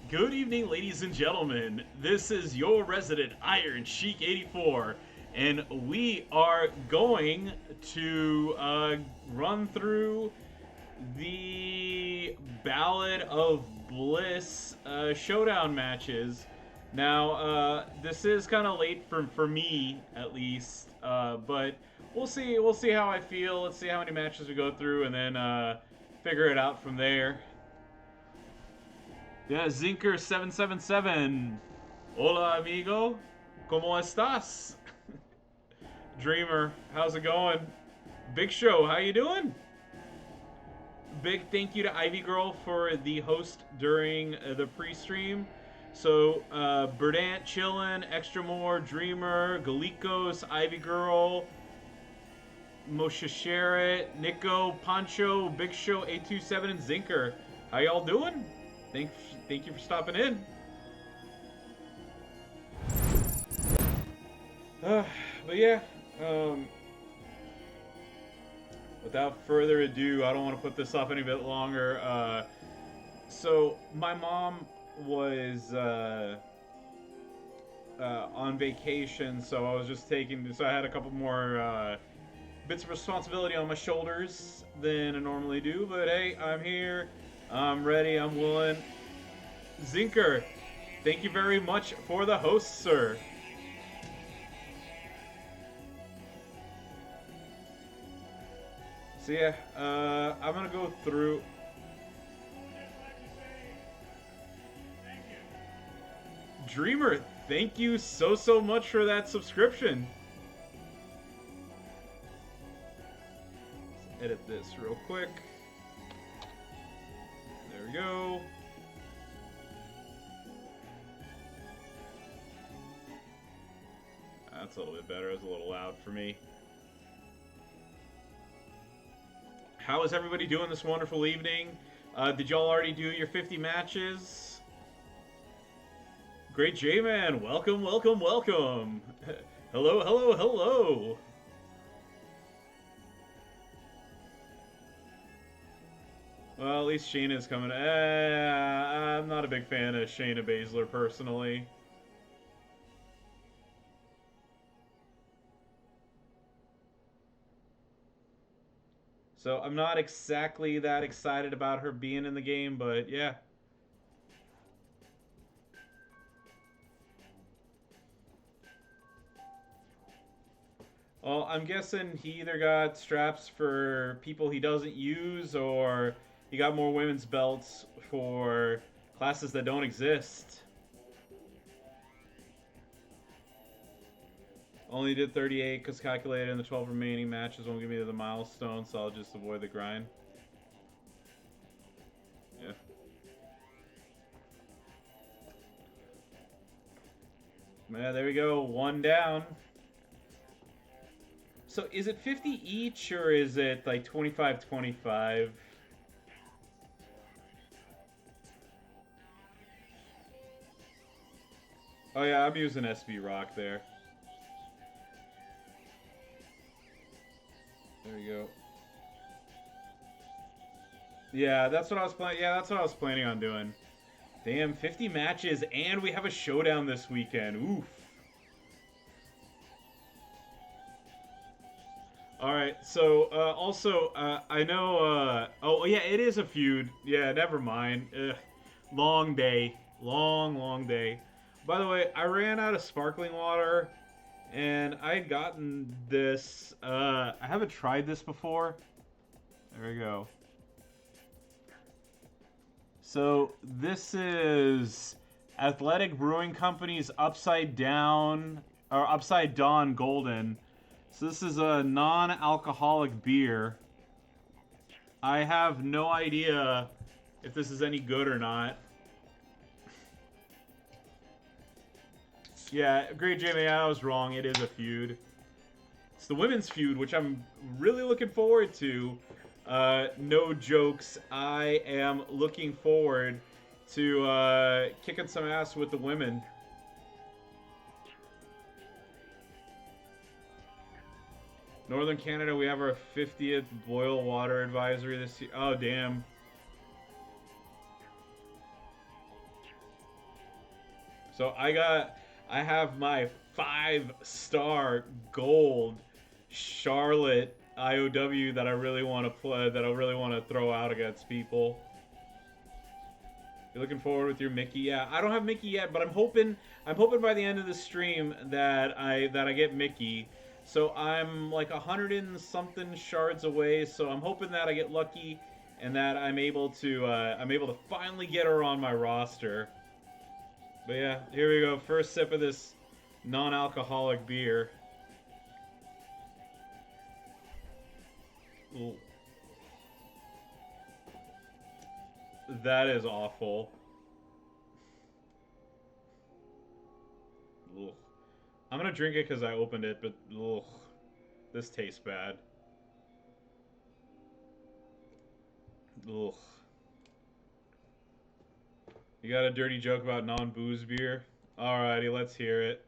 Good evening, ladies and gentlemen. This is your resident Iron Sheik 84, and we are going to run through the Ballad of Bliss showdown matches. Now, this is kind of late for me, at least, but we'll see. We'll see how I feel. Let's see how many matches we go through, and then figure it out from there. Yeah, Zinker777. Hola, amigo. ¿Cómo estás? Dreamer, how's it going? Big Show, how you doing? Big thank you to Ivy Girl for the host during the pre-stream. So, Berdant, Chillin, Extra More, Dreamer, Galikos, Ivy Girl, Moshe Sherritt, Nico, Pancho, Big Show 827, and Zinker. How y'all doing? Thank you for stopping in. But yeah, without further ado, I don't want to put this off any bit longer. So my mom was on vacation, so I was just so I had a couple more bits of responsibility on my shoulders than I normally do. But hey, I'm here. I'm ready, I'm willing. Zinker, thank you very much for the host, sir. So yeah, I'm gonna go through. Dreamer, thank you so much for that subscription. Let's edit this real quick. There we go. That's a little bit better. It was a little loud for me. How is everybody doing this wonderful evening? Did y'all already do your 50 matches? Great J-Man, welcome. Hello. Well, at least Shayna's coming. I'm not a big fan of Shayna Baszler, personally. So I'm not exactly that excited about her being in the game, but yeah. Well, I'm guessing he either got straps for people he doesn't use, or he got more women's belts for classes that don't exist. Only did 38 because calculated in the 12 remaining matches won't give me the milestone, so I'll just avoid the grind. Yeah. Yeah, there we go. One down. So is it 50 each, or is it like 25-25? Oh yeah, I'm using SB Rock there. There we go. Yeah, that's what I was planning. Yeah, that's what I was planning on doing. Damn, 50 matches, and we have a showdown this weekend. Oof. All right. So also, I know. Oh yeah, it is a feud. Yeah, never mind. Long day. Long day. By the way, I ran out of sparkling water. And I had gotten this, I haven't tried this before. There we go. So this is Athletic Brewing Company's Upside Dawn Golden. So this is a non-alcoholic beer. I have no idea if this is any good or not. Yeah, great Jamie, I was wrong. It is a feud. It's the women's feud, which I'm really looking forward to. No jokes. I am looking forward to kicking some ass with the women. Northern Canada, we have our 50th boil water advisory this year. Oh, damn. So I have my 5-star gold Charlotte IOW that I really want to play, that I really want to throw out against people. You're looking forward with your Mickey? Yeah, I don't have Mickey yet, but I'm hoping by the end of the stream that I get Mickey. So I'm like 100 and something shards away. So I'm hoping that I get lucky and that I'm able to finally get her on my roster. But yeah, here we go. First sip of this non-alcoholic beer. Ooh. That is awful. Ugh. I'm gonna drink it because I opened it, but ugh, this tastes bad. Ugh. You got a dirty joke about non-booze beer? Alrighty, let's hear it.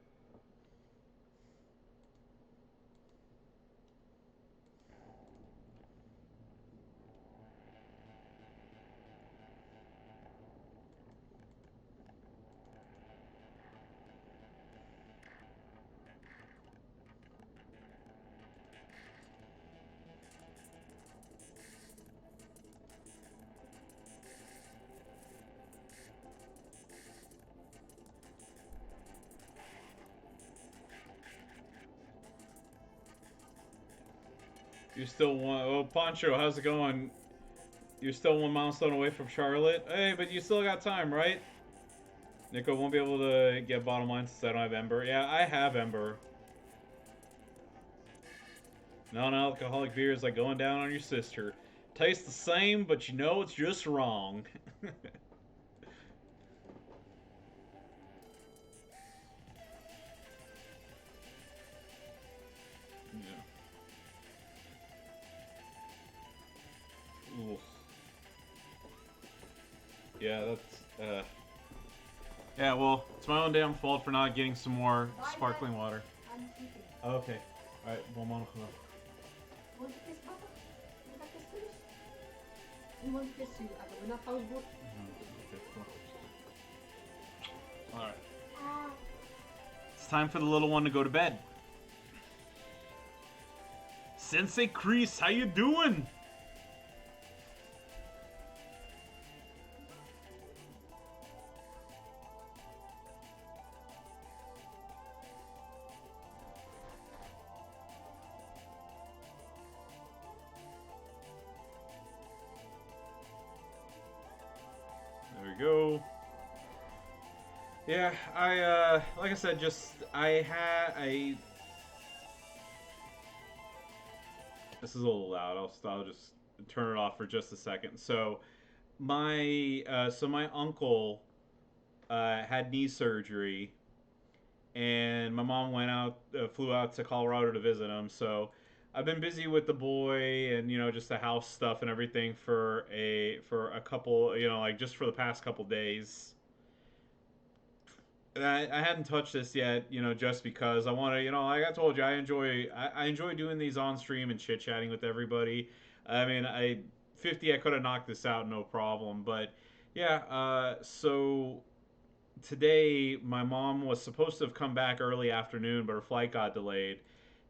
You're still one. Oh, Poncho, how's it going? You're still one milestone away from Charlotte. Hey, but you still got time, right? Nico won't be able to get bottom line since I don't have Ember. Yeah, I have Ember. Non-alcoholic beer is like going down on your sister. Tastes the same, but you know it's just wrong. Yeah. Oof. Yeah, that's. Yeah, well, it's my own damn fault for not getting some more sparkling water. Okay. Alright, bon mangel. Alright. It's time for the little one to go to bed. Sensei Kreese, how you doing? There we go. Yeah, like I said, this is a little loud. I'll just turn it off for just a second. So, my uncle, had knee surgery, and my mom flew out to Colorado to visit him. So, I've been busy with the boy and just the house stuff and everything for a couple, like just for the past couple days. And I hadn't touched this yet, just because I want to, like I told you, I enjoy doing these on stream and chit chatting with everybody. I mean, 50, I could have knocked this out no problem, but yeah. So today, my mom was supposed to have come back early afternoon, but her flight got delayed,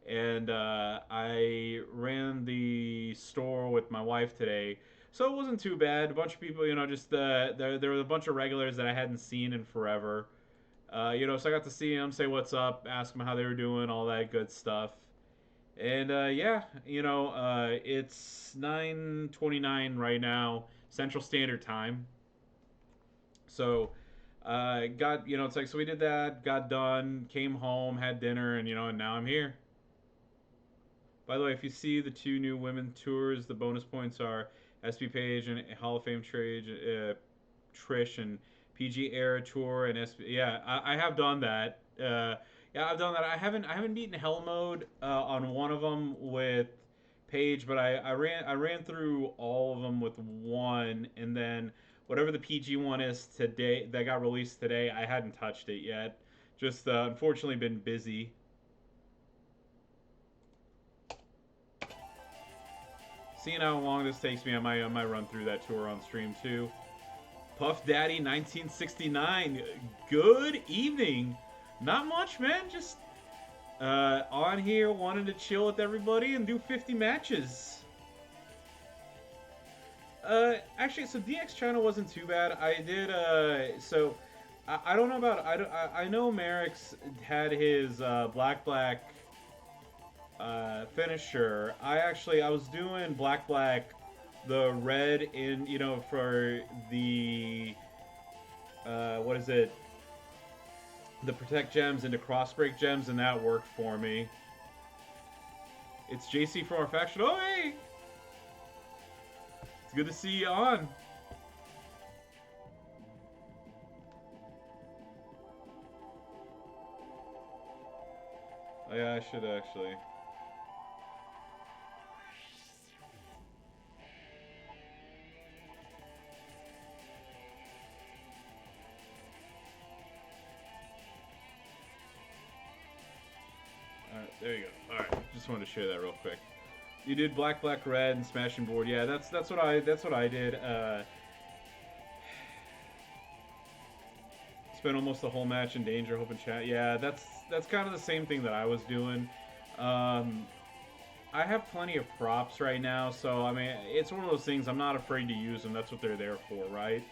and I ran the store with my wife today. So it wasn't too bad. A bunch of people, just there were a bunch of regulars that I hadn't seen in forever. So I got to see them, say what's up, ask them how they were doing, all that good stuff. And yeah, it's 9:29 right now, Central Standard Time. So, it's like, so we did that, got done, came home, had dinner, and now I'm here. By the way, if you see the two new women tours, the bonus points are SB Page and Hall of Fame trade, Trish and PG Era Tour and SB. Yeah, I have done that. Yeah, I've done that. I haven't beaten Hell Mode on one of them with Page, but I ran through all of them with one, and then whatever the PG one is today that got released today, I hadn't touched it yet. Just unfortunately been busy. Seeing how long this takes me, I might run through that tour on stream too. Puff Daddy 1969. Good evening. Not much, man. Just on here, wanted to chill with everybody and do 50 matches. Actually, so DX channel wasn't too bad. I did. I don't know about. I know Merrick's had his Black finisher. I was doing Black, the red in for the what is it? The protect gems into cross break gems, and that worked for me. It's JC from our faction. Oh hey, it's good to see you on. Oh, yeah, I should actually. Alright, there you go. Alright, just wanted to share that real quick. You did black, red, and smashing board. Yeah, that's what I did. Spent almost the whole match in danger, hoping chat. Yeah, that's kind of the same thing that I was doing. I have plenty of props right now, so I mean, it's one of those things. I'm not afraid to use them. That's what they're there for, right?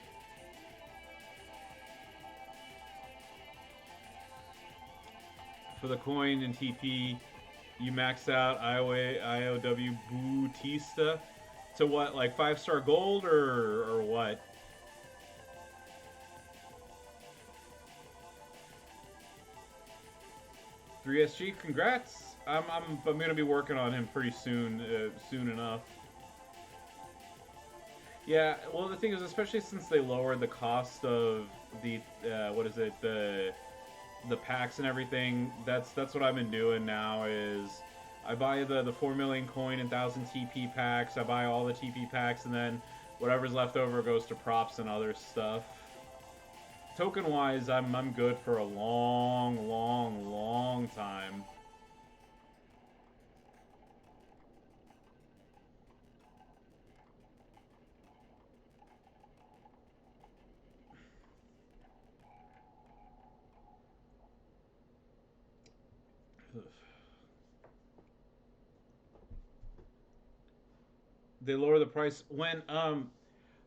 For the coin and TP, you maxed out IOW Bautista to what, like 5-star gold or what? $3SG, congrats! I'm gonna be working on him pretty soon, soon enough. Yeah, well the thing is, especially since they lowered the cost of the what is it, the packs and everything, that's what I've been doing now. Is I buy the 4 million coin and 1,000 TP packs. I buy all the TP packs, and then whatever's left over goes to props and other stuff. Token wise, I'm good for a long time. They lower the price when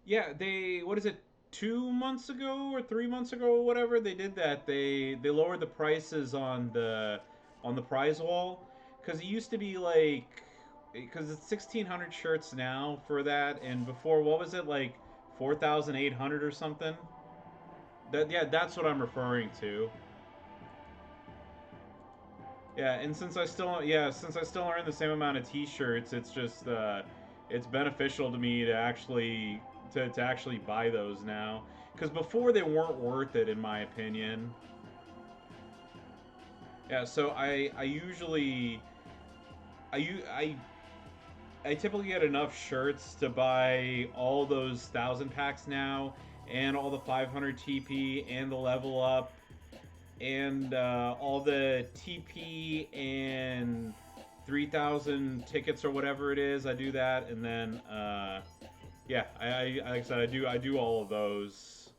yeah, they, what is it, 2 months ago or 3 months ago or whatever, they did that. They lowered the prices on the prize wall, because it used to be like, because it's 1,600 shirts now for that, and before, what was it, like 4,800 or something. That, yeah, that's what I'm referring to. Yeah, and since I still earn the same amount of T-shirts, it's just it's beneficial to me to actually actually buy those now, because before they weren't worth it in my opinion. Yeah, so I usually I typically get enough shirts to buy all those 1,000 packs now, and all the 500 TP, and the level up, and all the TP and 3,000 tickets or whatever it is. I do that, and then yeah, I like I said, I do all of those.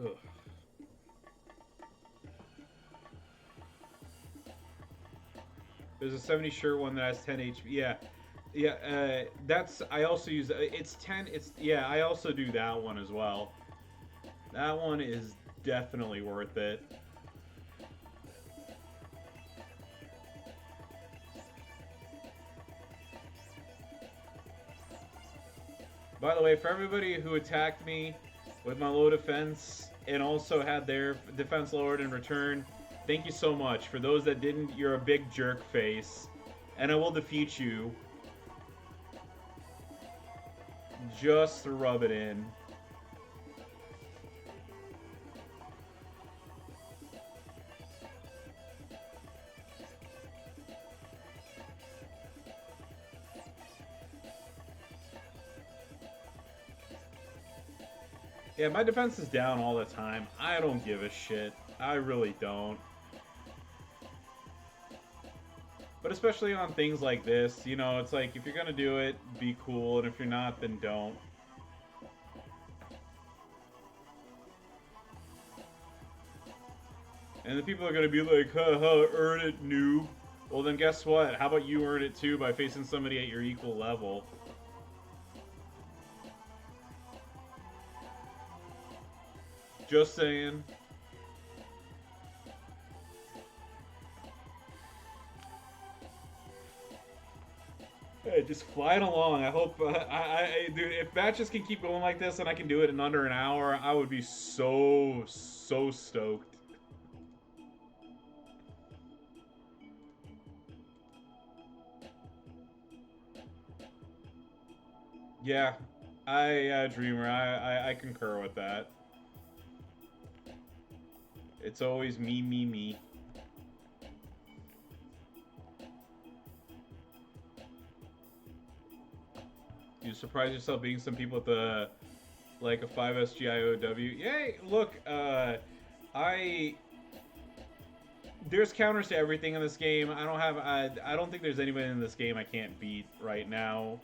Ugh. There's a 70 shirt one that has 10 HP. Yeah, yeah. That's, I also use. It's 10. It's, yeah. I also do that one as well. That one is definitely worth it. By the way, for everybody who attacked me with my low defense and also had their defense lowered in return, thank you so much. For those that didn't, you're a big jerk face, and I will defeat you. Just to rub it in. Yeah, my defense is down all the time. I don't give a shit. I really don't. But especially on things like this, you know, it's like if you're gonna do it, be cool, and if you're not, then don't. And the people are gonna be like, haha, earn it, noob. Well, then guess what? How about you earn it too by facing somebody at your equal level? Just saying. Hey, just flying along. I hope, dude, if matches can keep going like this and I can do it in under an hour, I would be so stoked. Yeah, Dreamer, I concur with that. It's always me. You surprise yourself beating some people at the like a 5SGIOW. Yay! Look, I there's counters to everything in this game. I don't think there's anybody in this game I can't beat right now.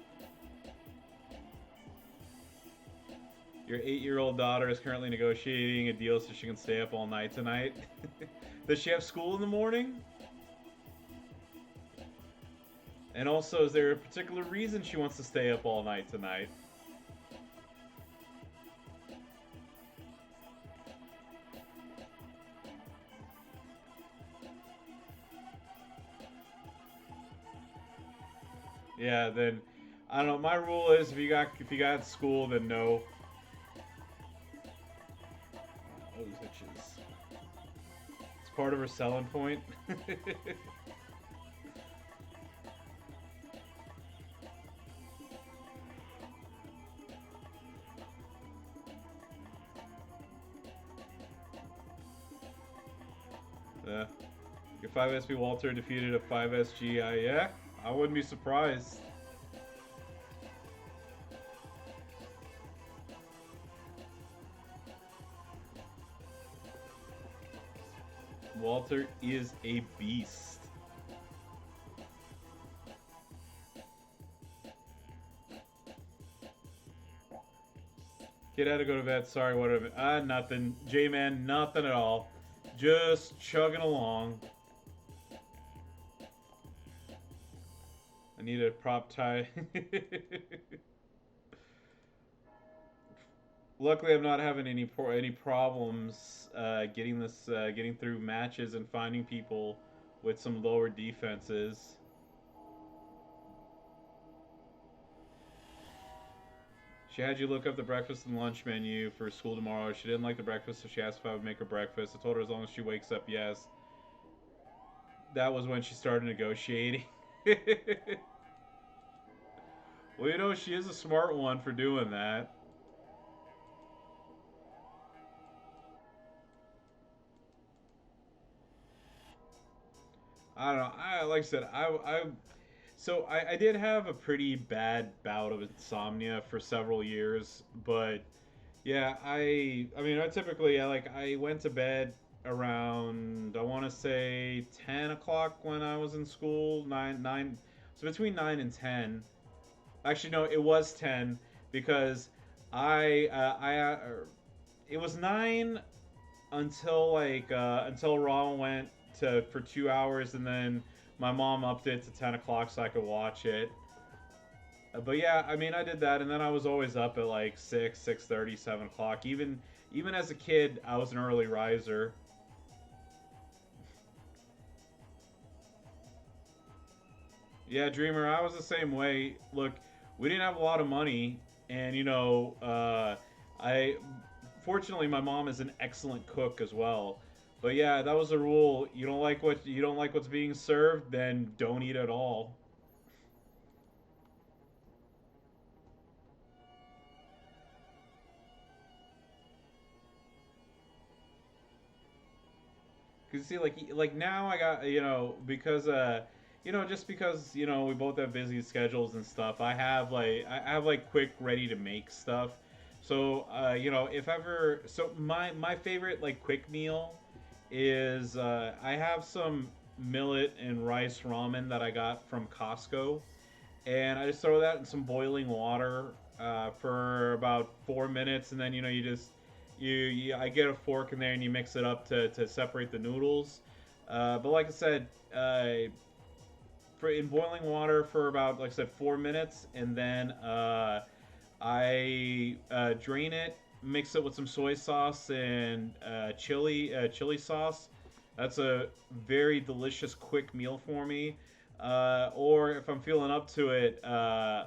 Your 8-year-old daughter is currently negotiating a deal so she can stay up all night tonight. Does she have school in the morning? And also, is there a particular reason she wants to stay up all night tonight? Yeah, then I don't know. My rule is if you got school, then no. Those itches. It's part of her selling point. Your 5SB Walter defeated a 5SG. Yeah, I wouldn't be surprised. Walter is a beast. Kid had to go to bed. Sorry, whatever. Nothing. J-Man, nothing at all. Just chugging along. I need a prop tie. Luckily, I'm not having any problems getting through matches and finding people with some lower defenses. She had you look up the breakfast and lunch menu for school tomorrow. She didn't like the breakfast, so she asked if I would make her breakfast. I told her as long as she wakes up, yes. That was when she started negotiating. Well, you know, she is a smart one for doing that. I don't know. Like I said, I did have a pretty bad bout of insomnia for several years, but yeah, I mean, I went to bed around, I want to say 10 o'clock when I was in school, so between 9 and 10. Actually, no, it was 10 because it was 9 until Raw went to for 2 hours, and then my mom upped it to 10 o'clock so I could watch it. But yeah, I mean, I did that, and then I was always up at like 6:30, 7 o'clock. Even as a kid, I was an early riser. Yeah, Dreamer, I was the same way. Look, we didn't have a lot of money, and I fortunately my mom is an excellent cook as well. But yeah, that was the rule. You don't like what's being served, then don't eat at all. Cause see, like now I got just because we both have busy schedules and stuff. I have like quick ready to make stuff. So if ever, so my favorite like quick meal is I have some millet and rice ramen that I got from Costco, and I just throw that in some boiling water for about 4 minutes, and then you just I get a fork in there and you mix it up to separate the noodles. But like I said, for in boiling water for about, like I said, 4 minutes, and then I drain it, mix it with some soy sauce and chili sauce. That's a very delicious, quick meal for me. Or if I'm feeling up to it, I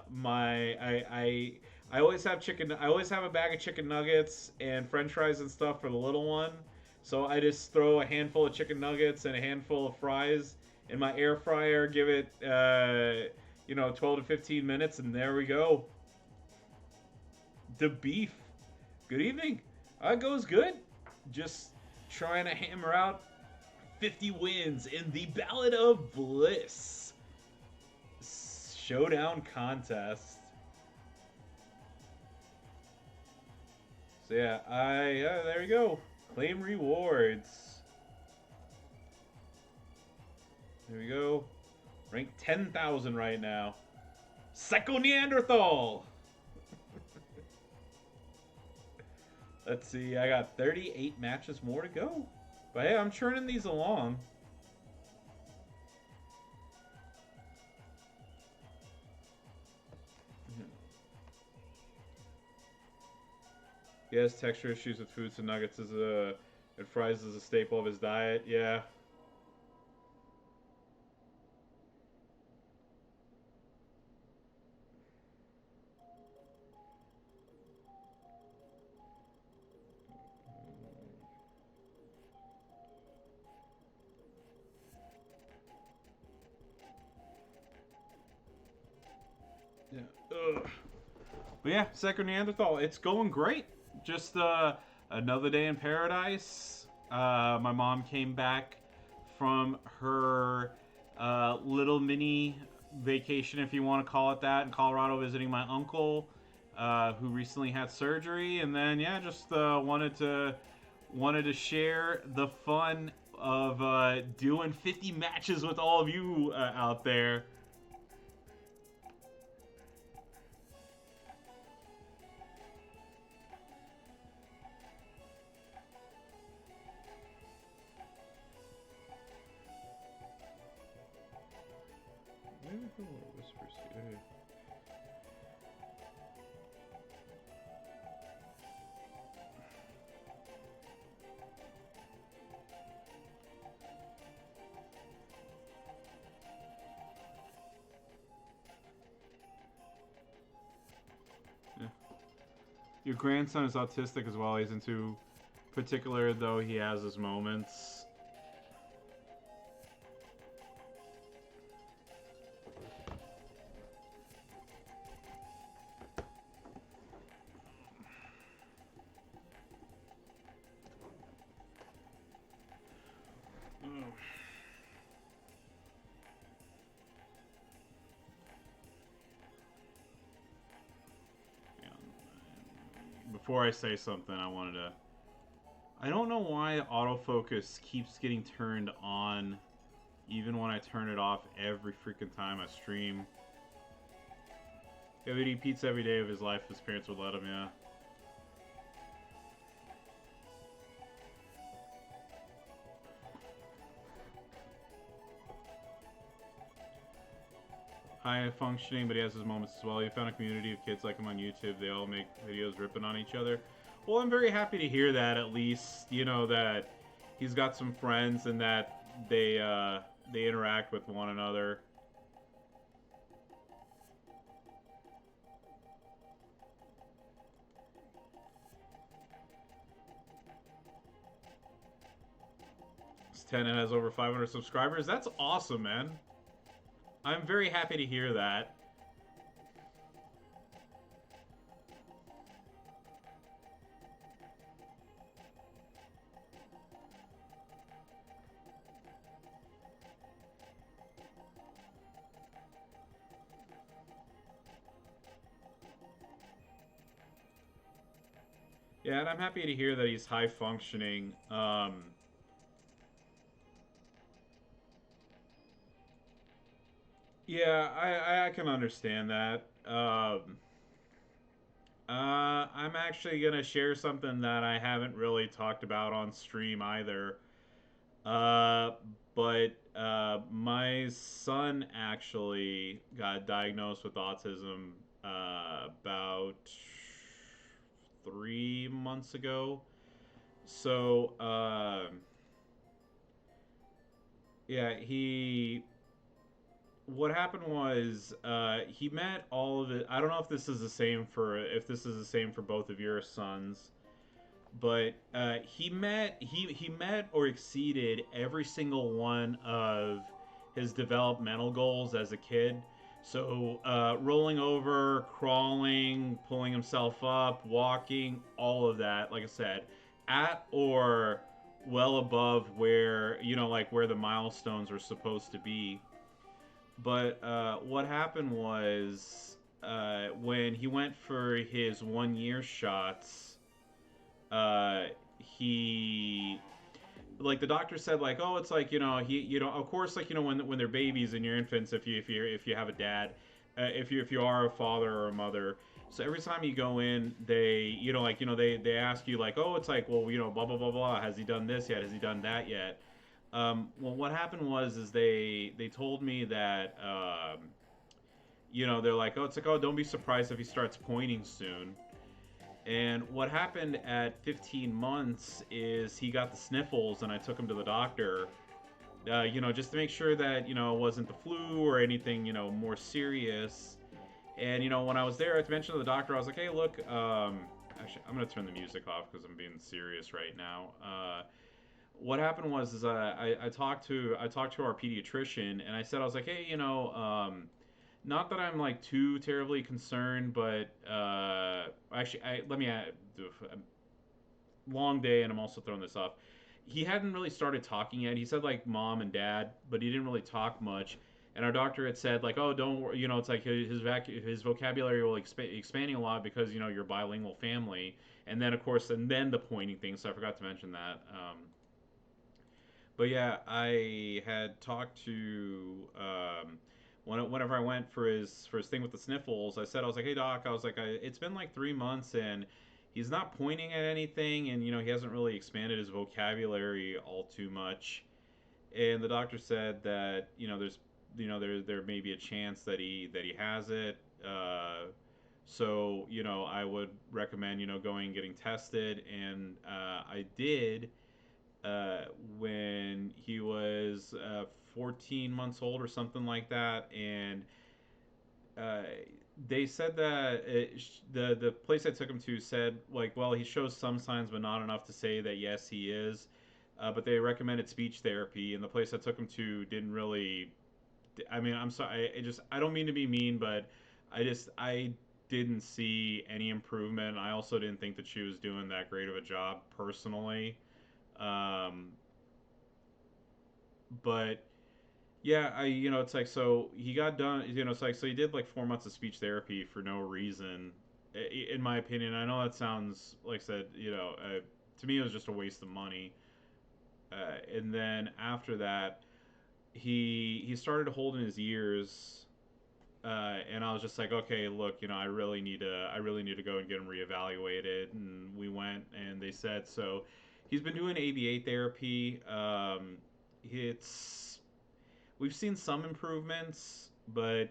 always have chicken. I always have a bag of chicken nuggets and French fries and stuff for the little one. So I just throw a handful of chicken nuggets and a handful of fries in my air fryer. Give it, 12 to 15 minutes, and there we go. The beef. Good evening. Goes good. Just trying to hammer out 50 wins in the Ballad of Bliss Showdown contest. So yeah, there we go. Claim rewards. There we go. Rank 10,000 right now. Psycho Neanderthal. Let's see, I got 38 matches more to go. But hey, I'm churning these along. He has texture issues with foods and nuggets and fries as a staple of his diet. Yeah. Yeah. Ugh. But yeah, Second Neanderthal, it's going great. Just another day in paradise. My mom came back from her little mini vacation, if you want to call it that, in Colorado, visiting my uncle, who recently had surgery, and then yeah, just wanted to share the fun of doing 50 matches with all of you out there. Your grandson is autistic as well. He's into particular, though he has his moments. Before I say something, I don't know why autofocus keeps getting turned on, even when I turn it off every freaking time I stream. He would eat pizza every day of his life if his parents would let him, yeah. High functioning, but he has his moments as well. He found a community of kids like him on YouTube. They all make videos ripping on each other. Well, I'm very happy to hear that, at least, that he's got some friends and that they interact with one another. This tenant has over 500 subscribers. That's awesome, man. I'm very happy to hear that. Yeah, and I'm happy to hear that he's high functioning. Yeah, I can understand that. I'm actually gonna share something that I haven't really talked about on stream either. Uh, but my son actually got diagnosed with autism about 3 months ago. So, yeah, he. What happened was he met all of it. I don't know if this is the same for both of your sons, but he met or exceeded every single one of his developmental goals as a kid. So rolling over, crawling, pulling himself up, walking, all of that. Like I said, at or well above where like where the milestones are supposed to be. But what happened was when he went for his 1 year shots, he like the doctor said like, oh, it's like he of course, like when they're babies and you're infants, if you have a dad, if you are a father or a mother, so every time you go in, they like they ask you like, oh, it's like, well, blah blah blah blah, has he done this yet, has he done that yet? Well, what happened was is they told me that they're like, oh, it's like, oh, don't be surprised if he starts pointing soon. And what happened at 15 months is he got the sniffles, and I took him to the doctor, just to make sure that it wasn't the flu or anything more serious. And when I was there, I mentioned to the doctor, I was like, hey, look, actually, I'm gonna turn the music off because I'm being serious right now. What happened was is I talked to our pediatrician, and I was like, hey, not that I'm like too terribly concerned, but actually, let me do a long day, and I'm also throwing this off. He hadn't really started talking yet. He said like mom and dad, but he didn't really talk much. And our doctor had said like, oh, don't worry, it's like his vocabulary will expanding a lot because you're a bilingual family. And then of course, and then the pointing thing. So I forgot to mention that. But yeah, I had talked to whenever I went for his thing with the sniffles. I was like, hey doc, I was like, it's been like 3 months, and he's not pointing at anything, and he hasn't really expanded his vocabulary all too much. And the doctor said that there may be a chance that he has it. So I would recommend going and getting tested, and I did uh, when he was 14 months old or something like that, and uh, they said that the place I took him to said like, well, he shows some signs, but not enough to say that yes, he is. But they recommended speech therapy, and the place I took him to didn't really. I mean, I'm sorry. I don't mean to be mean, but I didn't see any improvement. I also didn't think that she was doing that great of a job personally. Um, but yeah, it's like, so he got done. It's like, so he did like 4 months of speech therapy for no reason, in my opinion. I know that sounds like I said, to me it was just a waste of money. And then after that, he started holding his ears, and I was just like, okay, look, I really need to go and get him reevaluated. And we went, and they said so. He's been doing ABA therapy. It's We've seen some improvements, but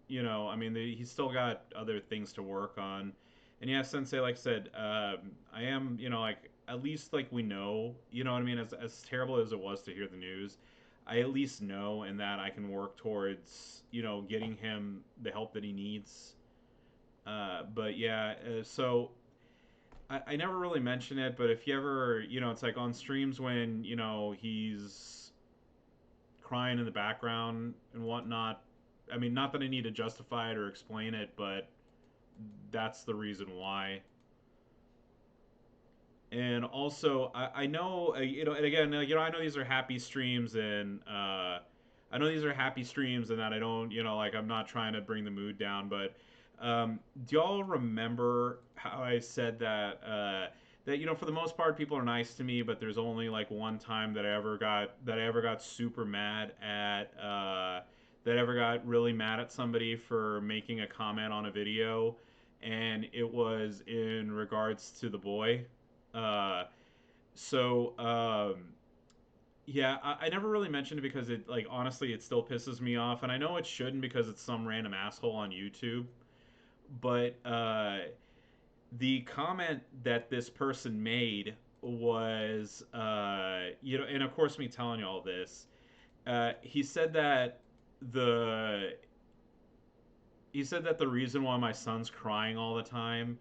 I mean, he's still got other things to work on. And yeah, Sensei, like I said, I am, like at least like we know, what I mean. As terrible as it was to hear the news, I at least know, and that I can work towards, getting him the help that he needs. But yeah, so I never really mention it, but if you ever, it's like on streams when he's crying in the background and whatnot. I mean, not that I need to justify it or explain it, but that's the reason why. And also, I know, and again, I know these are happy streams, and I know these are happy streams, and that I don't, like I'm not trying to bring the mood down, but do y'all remember how I said that for the most part people are nice to me, but there's only like one time that I ever got super mad at that ever got really mad at somebody for making a comment on a video, and it was in regards to the boy. Uh, so yeah, I never really mentioned it because it, like, honestly, it still pisses me off, and I know it shouldn't because it's some random asshole on YouTube. But the comment that this person made was, and of course, me telling you all this, he said that the the reason why my son's crying all the time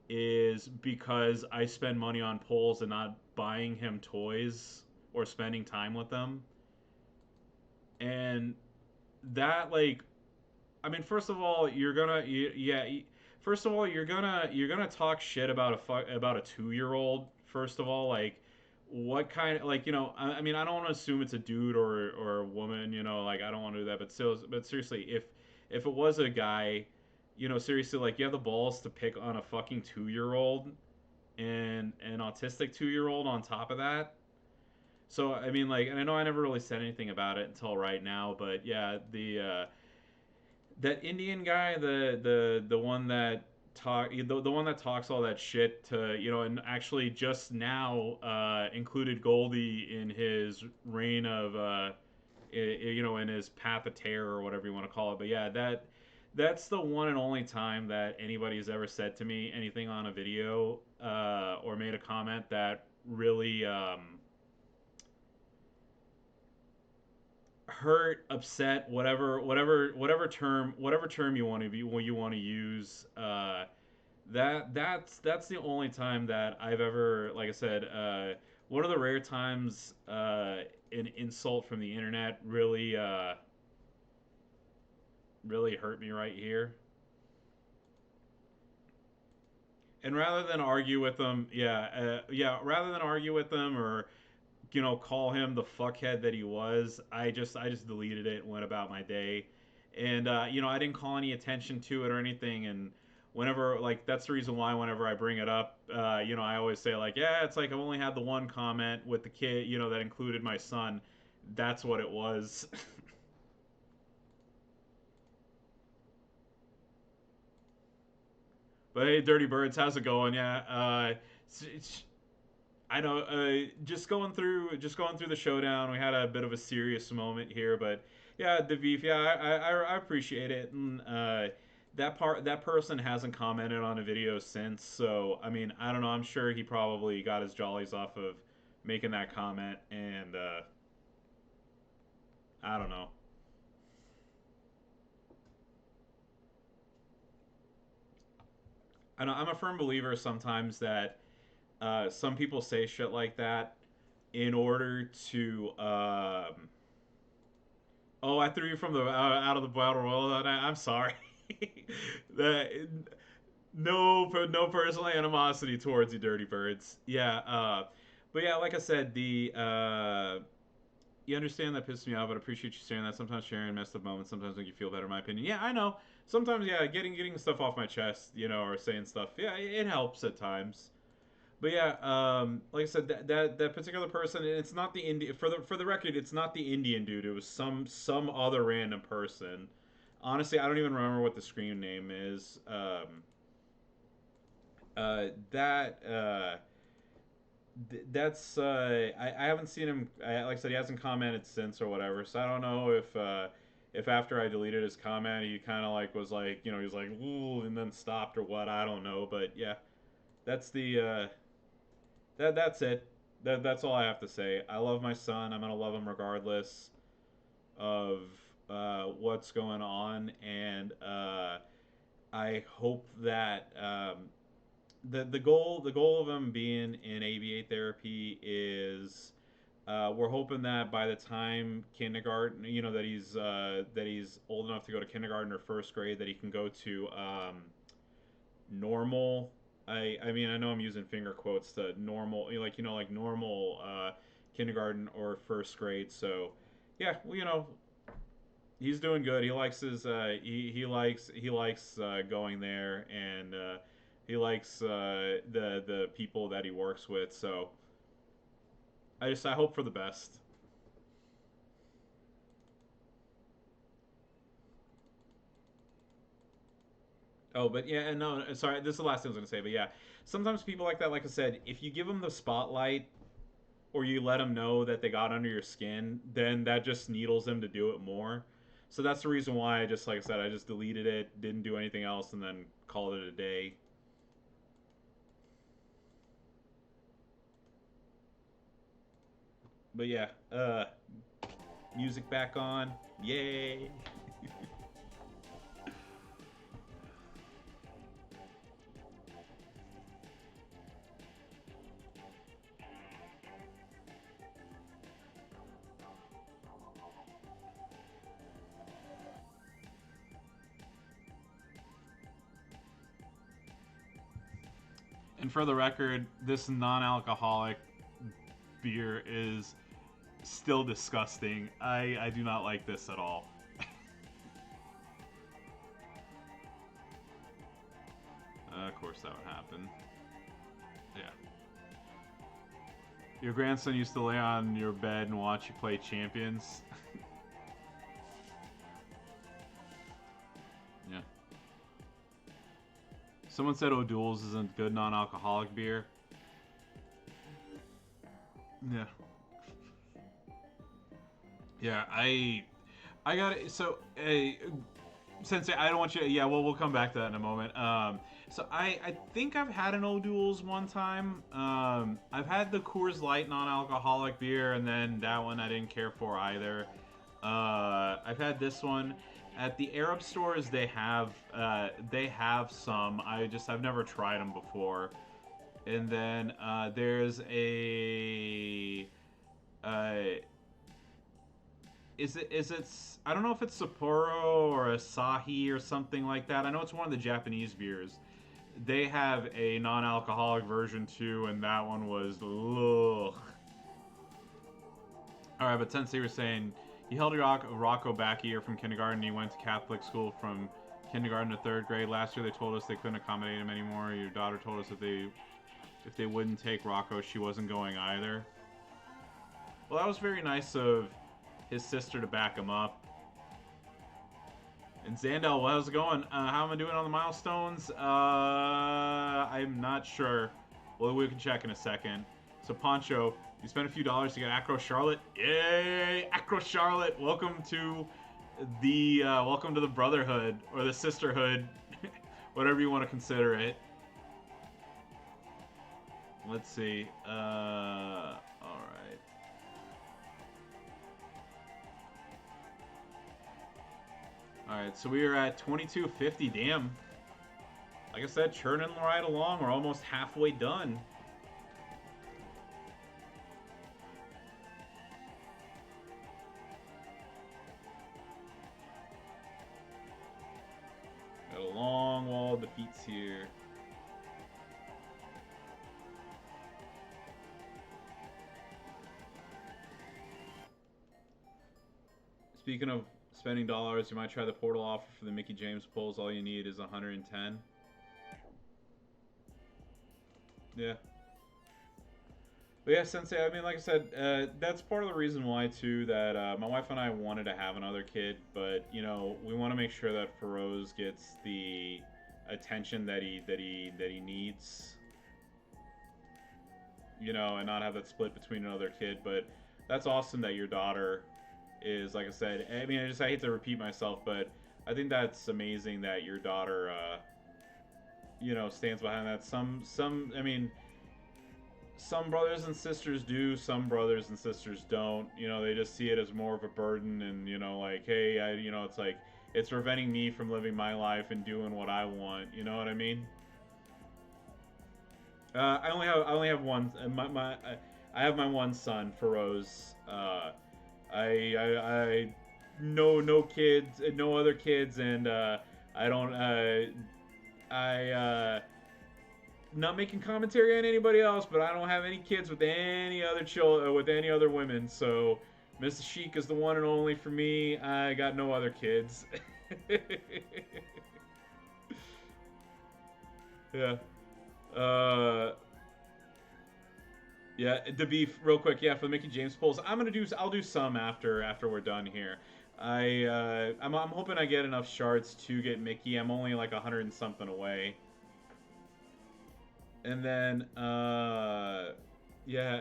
is because I spend money on polls and not buying him toys or spending time with them. And that, like, I mean, first of all, first of all, you're gonna talk shit about about a 2-year-old. First of all, like, what kind of, like, I mean, I don't want to assume it's a dude or a woman. Like, I don't want to do that. But still, but seriously, if it was a guy, seriously, like, you have the balls to pick on a fucking 2-year-old and an autistic 2-year-old on top of that. So I mean, like, and I know I never really said anything about it until right now, but yeah, the that Indian guy, the one that the one that talks all that shit to, and actually just now included Goldie in his reign of in his path of terror or whatever you want to call it. But yeah, that's the one and only time that anybody's ever said to me anything on a video or made a comment that really hurt, upset, whatever term you want to be, what you want to use. That's the only time that I've ever, like I said, one of the rare times an insult from the internet really hurt me right here. And rather than argue with them, rather than argue with them or call him the fuckhead that he was, I just deleted it and went about my day. And I didn't call any attention to it or anything. And whenever, like, that's the reason why whenever I bring it up, I always say, like, yeah, it's like I've only had the one comment with the kid, that included my son. That's what it was. But hey, Dirty Birds, how's it going? Yeah, I know. Just going through the showdown. We had a bit of a serious moment here, but yeah, the beef. Yeah, I appreciate it. And that person hasn't commented on a video since. So I mean, I don't know. I'm sure he probably got his jollies off of making that comment, and I don't know. I know, I'm a firm believer sometimes that some people say shit like that in order to oh, I threw you from the out of the battle royal. I'm sorry. that no personal animosity towards you, dirty birds. Yeah, but yeah, like I said, the you understand that pissed me off, but I appreciate you sharing that. Sometimes sharing messed up moments sometimes make you feel better, in my opinion. Yeah, I know. Sometimes, yeah, getting stuff off my chest, or saying stuff, yeah, it helps at times. But yeah, like I said, that particular person, it's not the Indian. For the record, it's not the Indian dude. It was some other random person. Honestly, I don't even remember what the screen name is. That that's I haven't seen him. Like I said, he hasn't commented since or whatever. So I don't know if after I deleted his comment, he kind of like was like, he was like, ooh, and then stopped or what. I don't know, but yeah, that's the that's it. That's all I have to say. I love my son. I'm gonna love him regardless of what's going on, and I hope that the goal of him being in ABA therapy is we're hoping that by the time kindergarten, that he's old enough to go to kindergarten or first grade, that he can go to normal. I mean, I know I'm using finger quotes to normal, like normal kindergarten or first grade. So yeah, well, he's doing good. He likes his he likes going there, and he likes the people that he works with. So I hope for the best. Oh, but yeah, no, sorry. This is the last thing I was gonna say, but yeah, sometimes people like that, like I said, if you give them the spotlight or you let them know that they got under your skin, then that just needles them to do it more. So that's the reason why I just, like I said, I just deleted it, didn't do anything else, and then called it a day. But yeah, music back on, yay! And for the record, this non-alcoholic beer is still disgusting. I do not like this at all. Of course, that would happen. Yeah. Your grandson used to lay on your bed and watch you play Champions. Yeah. Someone said O'Doul's isn't good non-alcoholic beer. Yeah. Yeah, I got it. So, Sensei, I don't want you. Yeah, well, we'll come back to that in a moment. So I think I've had an O'Doul's one time. I've had the Coors Light non-alcoholic beer, and then that one I didn't care for either. I've had this one at the Arab stores. They have some. I've never tried them before. And then there's a uh, is it I don't know if it's Sapporo or Asahi or something like that. I know it's one of the Japanese beers. They have a non-alcoholic version too, and that one was ugh. All right, but Sensei was saying he held Rocco back a year from kindergarten. He went to Catholic school from kindergarten to third grade. Last year they told us they couldn't accommodate him anymore. Your daughter told us if they wouldn't take Rocco, she wasn't going either. Well, that was very nice of his sister to back him up. And Zandel, how's it going? How am I doing on the milestones? I'm not sure. Well, we can check in a second. So, Poncho, you spent a few dollars to get Acro Charlotte. Yay! Acro Charlotte! Welcome to the brotherhood or the sisterhood, whatever you want to consider it. Let's see. All right. All right, so we are at 2250. Damn. Like I said, churning right along. We're almost halfway done. Got a long wall of defeats here. Speaking of spending dollars, you might try the portal offer for the Mickey James polls. All you need is 110. Yeah. But yeah, Sensei, I mean, like I said, that's part of the reason why, too, that my wife and I wanted to have another kid. But, you know, we want to make sure that Feroz gets the attention that he needs. You know, and not have that split between another kid. But that's awesome that your daughter is, like I said, I mean, I hate to repeat myself, but I think that's amazing that your daughter, you know, stands behind that. I mean, some brothers and sisters do, some brothers and sisters don't. You know, they just see it as more of a burden, and you know, like, hey, you know, it's like it's preventing me from living my life and doing what I want. You know what I mean? I only have one. I have my one son, Feroz. I know no kids, no other kids, and I don't. Not making commentary on anybody else, but I don't have any kids with any other with any other women. So, Mrs. Sheik is the one and only for me. I got no other kids. Yeah. Uh, yeah. To be real quick, yeah, for the Mickey James polls, I'll do some after we're done here. I'm hoping I get enough shards to get Mickey. I'm only like 100 and something away. And then, yeah,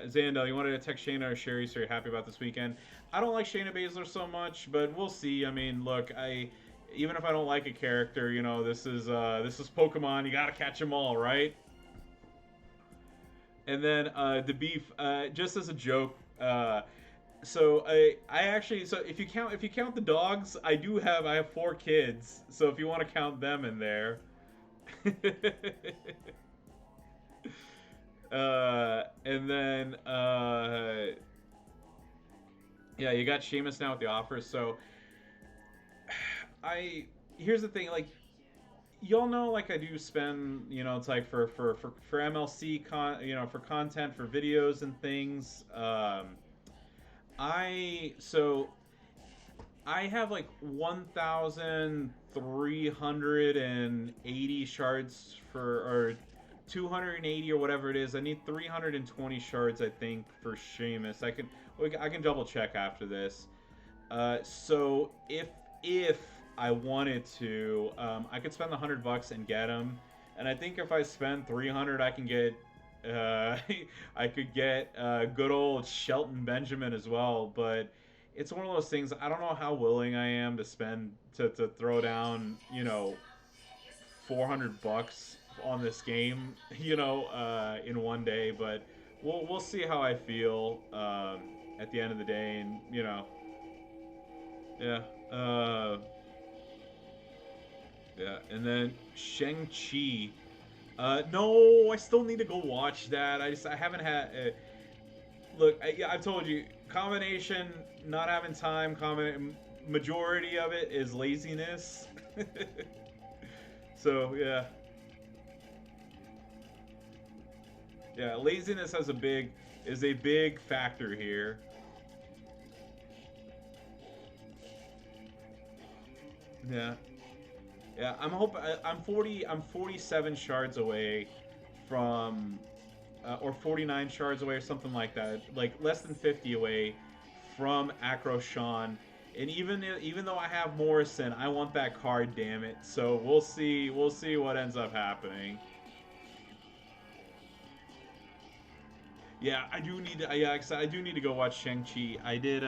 Zandel, you wanted to text Shayna or Sherry, so you're happy about this weekend. I don't like Shayna Baszler so much, but we'll see. I mean, look, even if I don't like a character, you know, this is Pokemon. You gotta catch them all, right? And then the beef, just as a joke. So I actually, so if you count the dogs, I have 4 kids. So if you want to count them in there. And then yeah, you got Sheamus now with the offers. So I here's the thing, like y'all know, like I do spend, it's like for MLC for content for videos and things. I have like 1,380 shards or 280 or whatever it is. I need 320 shards, I think, for Sheamus. I can double check after this. So if I wanted to, I could spend the $100 and get him. And I think if I spend 300, I can get. I could get good old Shelton Benjamin as well, but it's one of those things. I don't know how willing I am to spend to throw down, $400 on this game, in one day. But we'll see how I feel at the end of the day, and yeah, yeah, and then Shang-Chi. No, I still need to go watch that. I haven't had. Look, I've told you, combination, not having time. Majority of it is laziness. So yeah, yeah, laziness is a big factor here. Yeah. Yeah, I'm 47 shards away from, or 49 shards away or something like that. Like less than 50 away from Acro Sean. And even though I have Morrison, I want that card, damn it. So we'll see what ends up happening. Yeah, I do need to. Yeah, I do need to go watch Shang-Chi. I did.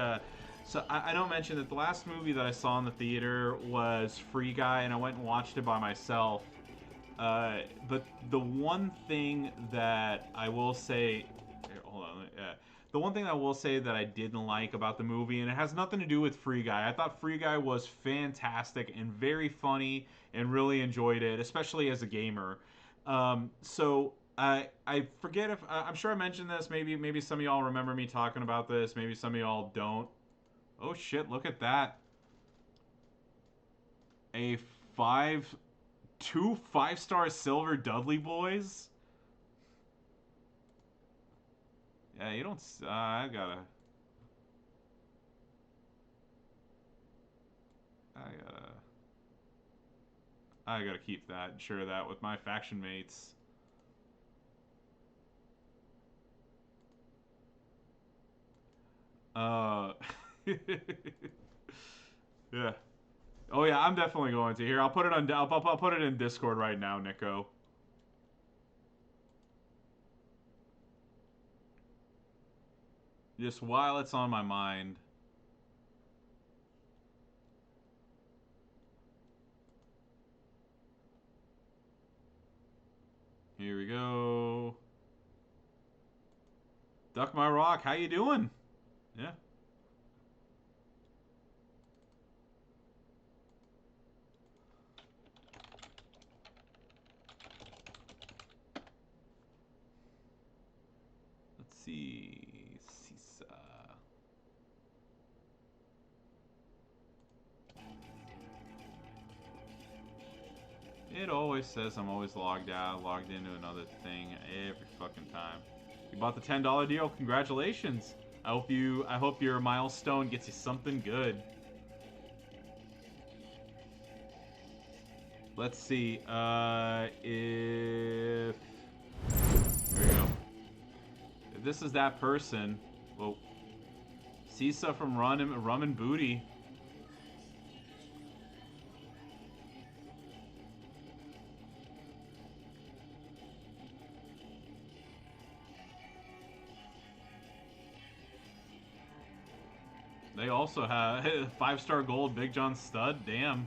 So I don't mention that the last movie that I saw in the theater was Free Guy, and I went and watched it by myself. But the one thing that I will say, here, hold on, the one thing I will say that I didn't like about the movie, and it has nothing to do with Free Guy. I thought Free Guy was fantastic and very funny, and really enjoyed it, especially as a gamer. So I forget if I'm sure I mentioned this. Maybe some of y'all remember me talking about this. Maybe some of y'all don't. Oh shit! Look at that. A two 5-star silver Dudley boys. Yeah, you don't. I gotta. I gotta keep that and share that with my faction mates. Uh. Yeah. Oh yeah, I'm definitely going to. Here, I'll put it on. I'll put it in Discord right now, Nico. Just while it's on my mind. Here we go. Duck my rock. How you doing? Yeah. Let's see. Sisa. It always says I'm always logged out, logged into another thing every fucking time. You bought the $10 deal. Congratulations. I hope your milestone gets you something good. Let's see. If there we go. If this is that person, well, Sisa from Rum and Booty. They also have 5-star gold Big John Stud. Damn.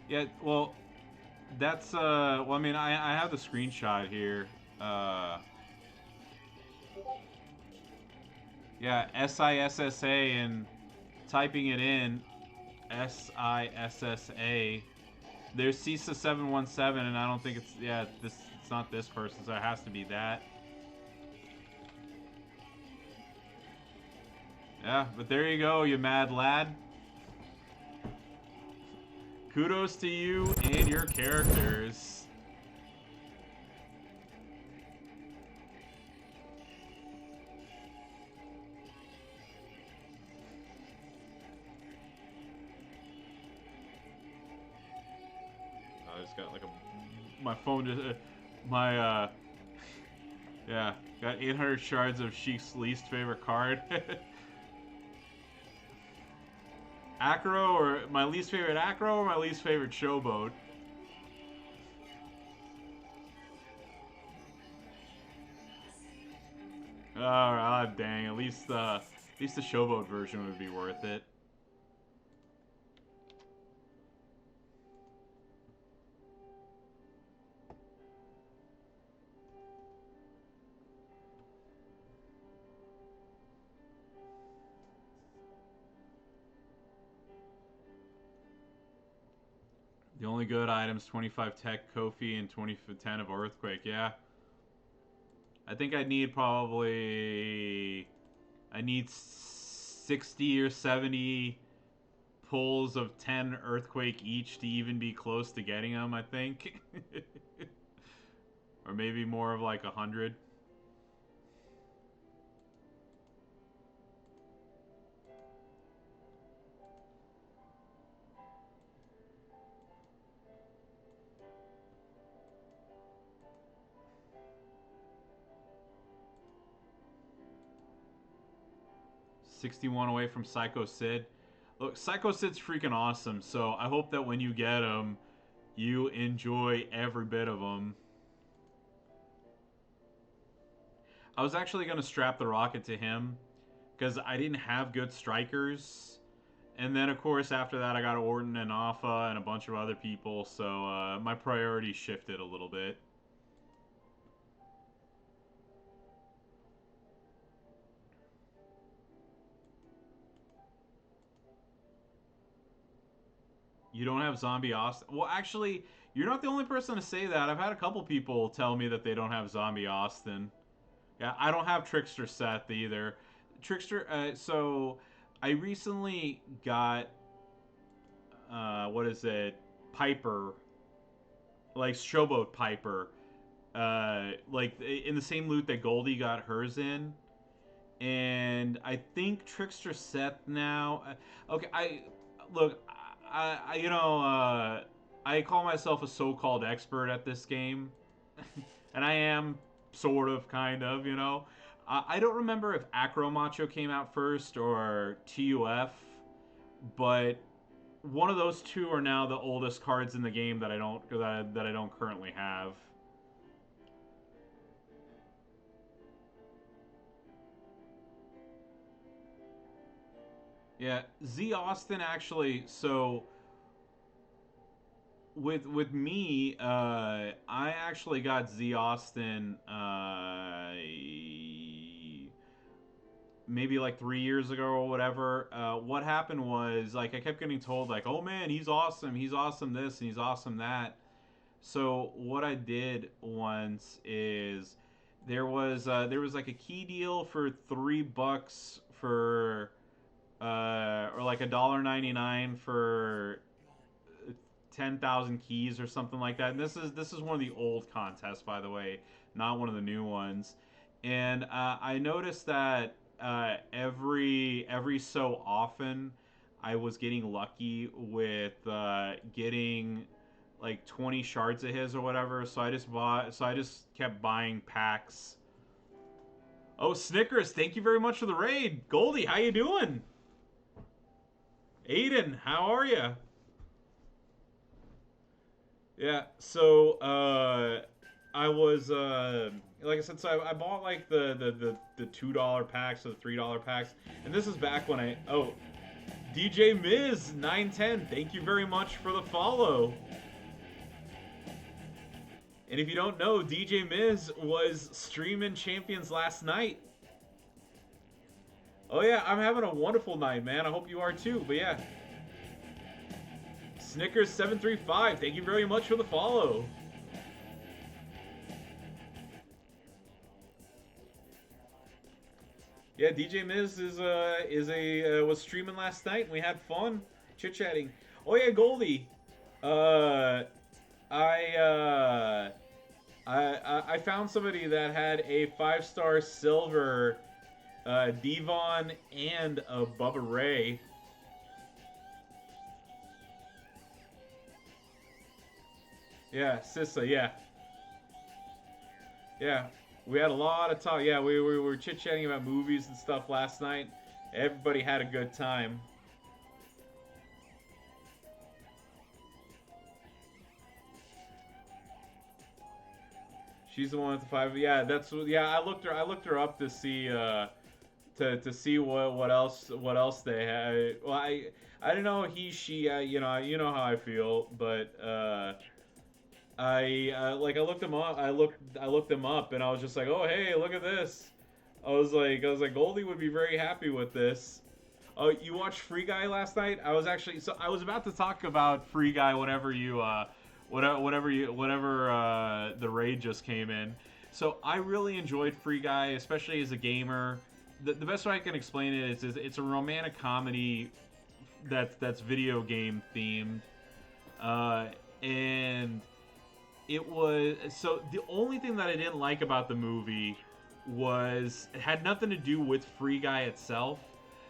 Yeah, well, that's well, I mean, I have the screenshot here. Uh, yeah, SISSA, and typing it in SISSA. There's CISA 717, and I don't think it's this. It's not this person, so it has to be that. Yeah, but there you go, you mad lad. Kudos to you and your characters. I just got like my phone just yeah, got 800 shards of Sheik's least favorite card. Acro, or my least favorite Acro, or my least favorite Showboat? Oh, dang! At least the Showboat version would be worth it. The only good items: 25 Tech, Kofi, and 2010 of Earthquake. Yeah, I think I need 60 or 70 pulls of 10 Earthquake each to even be close to getting them, I think. Or maybe more of like 100. 61 away from Psycho Sid. Look, Psycho Sid's freaking awesome, so I hope that when you get him, you enjoy every bit of them. I was actually going to strap the rocket to him because I didn't have good strikers. And then, of course, after that, I got Orton and Alpha and a bunch of other people, so my priorities shifted a little bit. You don't have Zombie Austin? Well, actually, you're not the only person to say that. I've had a couple people tell me that they don't have Zombie Austin. Yeah, I don't have Trickster Seth either. Trickster, so I recently got, what is it? Piper, like Showboat Piper, like in the same loot that Goldie got hers in. And I think Trickster Seth now. Okay, look, I call myself a so-called expert at this game, and I am sort of, kind of, you know. I don't remember if Acro Macho came out first or TUF, but one of those two are now the oldest cards in the game that I don't currently have. Yeah, Z Austin actually. So with me, I actually got Z Austin maybe like 3 years ago or whatever. What happened was, like, I kept getting told, like, oh man, he's awesome this and he's awesome that. So what I did once is there was like a key deal for $3 for or like $1.99 for 10,000 keys or something like that. And this is one of the old contests, by the way, not one of the new ones. And I noticed that every so often I was getting lucky with getting like 20 shards of his or whatever. So I just kept buying packs. Oh, Snickers, thank you very much for the raid. Goldie, how you doing? Aiden, how are you? Yeah, so I was like I said, so I bought like the $2 packs or the $3 packs, and this is back when DJ Miz 910. Thank you very much for the follow. And if you don't know, DJ Miz was streaming Champions last night. Oh yeah, I'm having a wonderful night, man. I hope you are too. But yeah, Snickers735. Thank you very much for the follow. Yeah, DJ Miz was streaming last night and we had fun chit chatting. Oh yeah, Goldie. Uh, I I found somebody that had a 5-star silver Devon and a Bubba Ray. Yeah, Sissa, yeah. Yeah, we had a lot of talk. Yeah, we were chit chatting about movies and stuff last night. Everybody had a good time. She's the one with the 5. Yeah, I looked her up to see to see what else they had. Well, I don't know he she you know how I feel, but I looked them up. I looked them up, and I was just like, oh hey, look at this. I was like Goldie would be very happy with this. Oh, you watched Free Guy last night? I was about to talk about Free Guy whenever the raid just came in. So I really enjoyed Free Guy, especially as a gamer. The best way I can explain it is it's a romantic comedy that's video game themed, and it was so the only thing that I didn't like about the movie was it had nothing to do with Free Guy itself.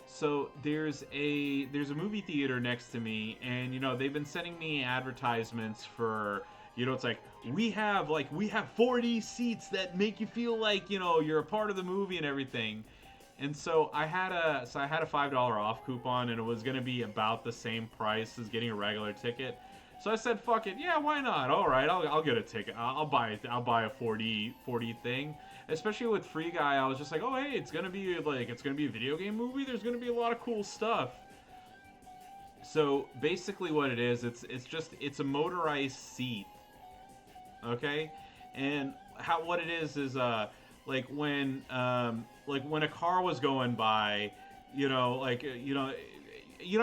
So there's a movie theater next to me, and they've been sending me advertisements for it's like we have 40 seats that make you feel like you're a part of the movie and everything. And so I had a $5 off coupon, and it was gonna be about the same price as getting a regular ticket. So I said, "Fuck it, yeah, why not? All right, I'll get a ticket. I'll buy it. I'll buy a 40 thing." Especially with Free Guy, I was just like, "Oh, hey, it's gonna be a video game movie. There's gonna be a lot of cool stuff." So basically, what it is, it's a motorized seat, okay, and what it is when a car was going by, at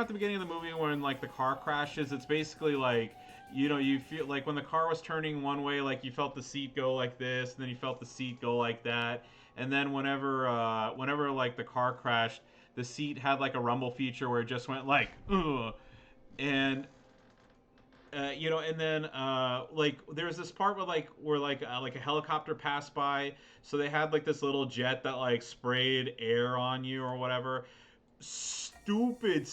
the beginning of the movie when the car crashes, it's basically you feel like when the car was turning one way, you felt the seat go like this, and then you felt the seat go like that, and then whenever the car crashed, the seat had a rumble feature where it just went ugh, and and then there was this part where a helicopter passed by, so they had this little jet that sprayed air on you or whatever. Stupid.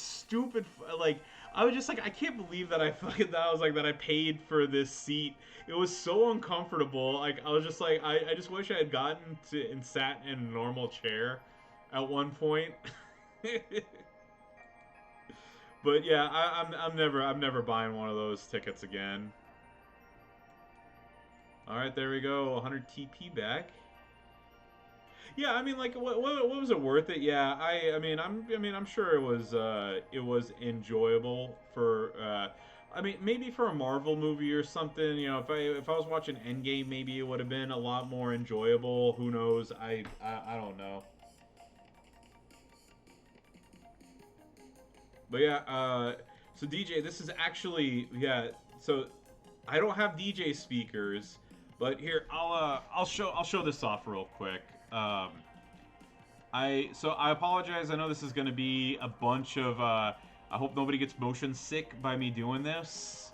I was just I can't believe that that I paid for this seat. It was so uncomfortable. I was just I just wish I had gotten to and sat in a normal chair at one point. But yeah, I'm never buying one of those tickets again. All right, there we go. 100 TP back. Yeah, I mean, what was it worth it? Yeah, I'm sure it was enjoyable for. I mean, maybe for a Marvel movie or something. If I was watching Endgame, maybe it would have been a lot more enjoyable. Who knows? I don't know. But yeah, so DJ, this is actually So I don't have DJ speakers, but here I'll show this off real quick. I apologize. I know this is going to be a bunch of. I hope nobody gets motion sick by me doing this.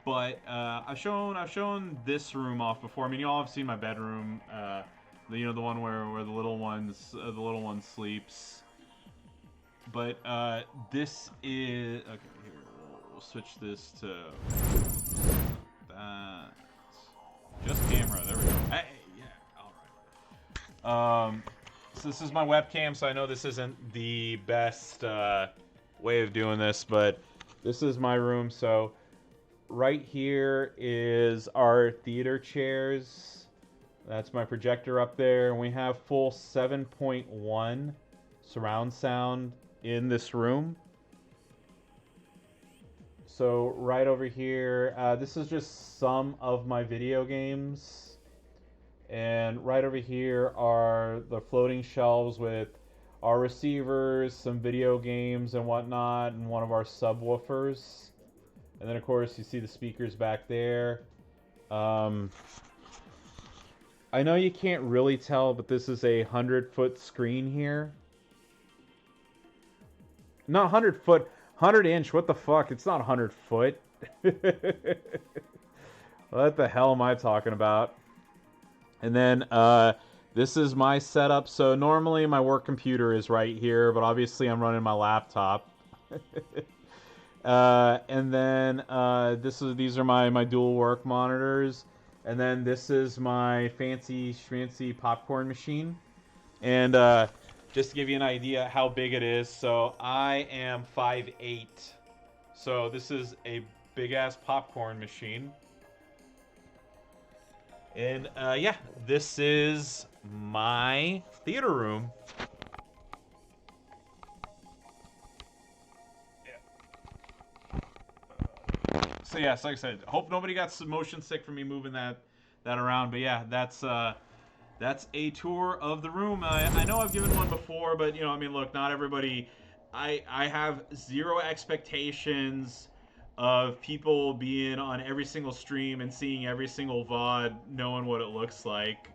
But I've shown this room off before. I mean, you all have seen my bedroom. The one where the little one sleeps. But this is okay. Here, we'll switch this to that. Just camera. There we go. Hey, yeah. All right. So this is my webcam. So I know this isn't the best way of doing this, but this is my room. So right here is our theater chairs. That's my projector up there, and we have full 7.1 surround sound in this room. So right over here, this is just some of my video games. And right over here are the floating shelves with our receivers, some video games and whatnot, and one of our subwoofers. And then of course you see the speakers back there. Um, I know you can't really tell, but this is a 100-foot screen here. Not 100-foot, 100-inch. What the fuck? It's not 100-foot. What the hell am I talking about? And then this is my setup. So normally my work computer is right here, but obviously I'm running my laptop. And then these are my dual work monitors. And then this is my fancy schmancy popcorn machine. And just to give you an idea how big it is, so I am 5'8". So this is a big ass popcorn machine. And yeah, this is my theater room. So yeah, so like I said, hope nobody got some motion sick from me moving that around. But yeah, that's a tour of the room. I know I've given one before, but you know, I mean, look, not everybody. I have zero expectations of people being on every single stream and seeing every single VOD, knowing what it looks like.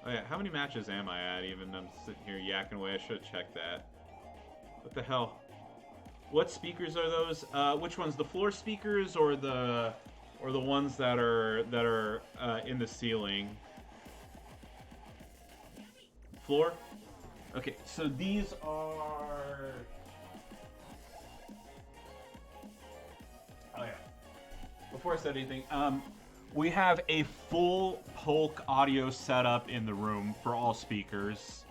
Oh yeah, how many matches am I at? Even I'm sitting here yakking away. I should have checked that. What the hell? What speakers are those? Which ones? The floor speakers or the ones that are in the ceiling? Floor. Okay, so these are. Oh yeah. Before I said anything, we have a full Polk audio setup in the room for all speakers.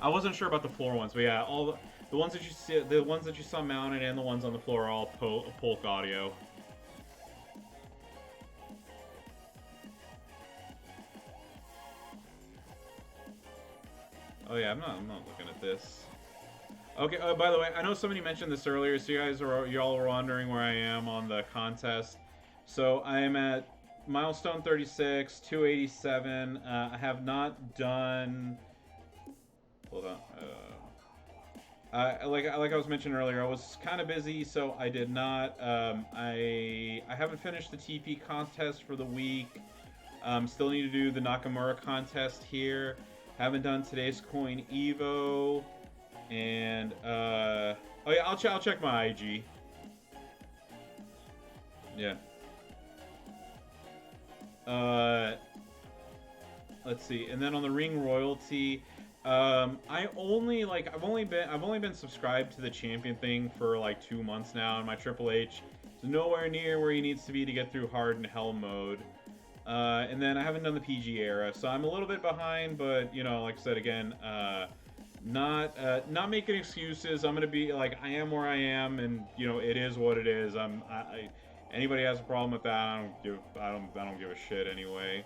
I wasn't sure about the floor ones, but yeah, all the ones that you see, the ones that you saw mounted, and the ones on the floor are all Polk audio. Oh yeah, I'm not looking at this. Okay. By the way, I know somebody mentioned this earlier, so y'all are wondering where I am on the contest. So I am at milestone 36, 287. I have not done. Hold on. Like I was mentioning earlier, I was kind of busy, so I did not. I haven't finished the TP contest for the week. Still need to do the Nakamura contest here. Haven't done today's coin Evo, and oh yeah, I'll check my IG. Yeah. Let's see, and then on the ring royalty. I've only been subscribed to the champion thing for like 2 months now, and my Triple H is nowhere near where he needs to be to get through hard and hell mode. And then I haven't done the PG era, so I'm a little bit behind, but you know, like I said again, not making excuses. I'm gonna be like, I am where I am, and you know, it is what it is. Anybody has a problem with that, I don't give a shit anyway.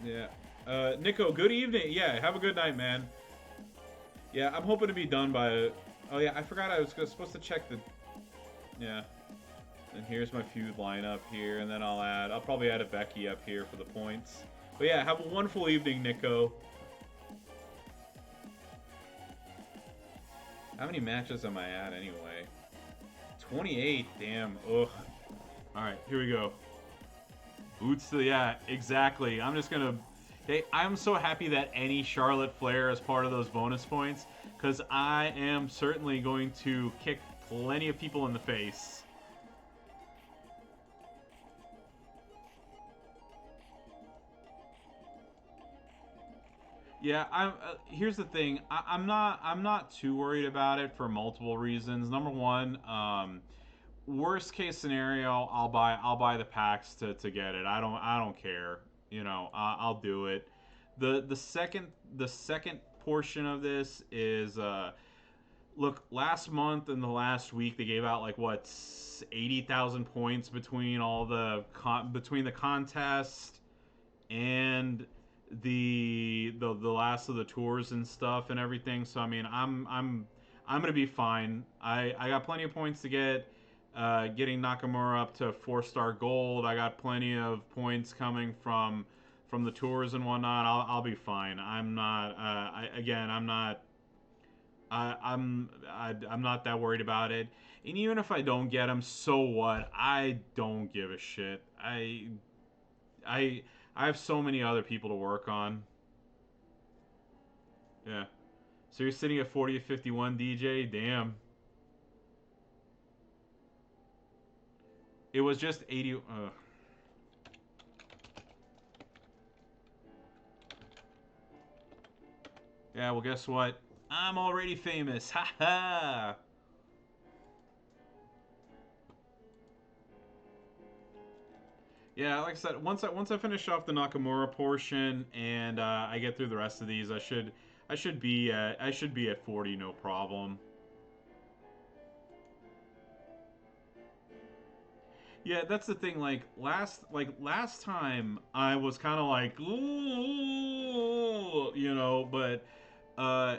Yeah. Nico, good evening. Yeah, have a good night, man. Yeah, I'm hoping to be done by. Oh yeah, I forgot I was supposed to check the. Yeah. And here's my feud lineup here, and then I'll probably add a Becky up here for the points. But yeah, have a wonderful evening, Nico. How many matches am I at anyway? 28. Damn. Ugh. All right, here we go. Boots to, yeah, exactly. I'm just gonna. Hey, I'm so happy that any Charlotte Flair is part of those bonus points, because I am certainly going to kick plenty of people in the face. Yeah, here's the thing. I'm not too worried about it for multiple reasons. Number one, worst case scenario, I'll buy the packs to get it. I don't care. You know, I'll do it. The second portion of this is look, last month and the last week they gave out like what 80,000 points between all the between the contest and the last of the tours and stuff and everything. So I mean, I'm gonna be fine. I got plenty of points to get. Getting Nakamura up to 4-star gold. I got plenty of points coming from the tours and whatnot. I'll be fine. I'm not. I'm not. I'm not that worried about it. And even if I don't get him, so what? I don't give a shit. I I have so many other people to work on. Yeah. So you're sitting at 40 to 51, DJ. Damn. It was just 80. Yeah. Well, guess what? I'm already famous. Ha ha. Yeah, like I said, once I finish off the Nakamura portion and I get through the rest of these, I should be at 40, no problem. Yeah, that's the thing. Last time, I was kind of like, ooh, but uh,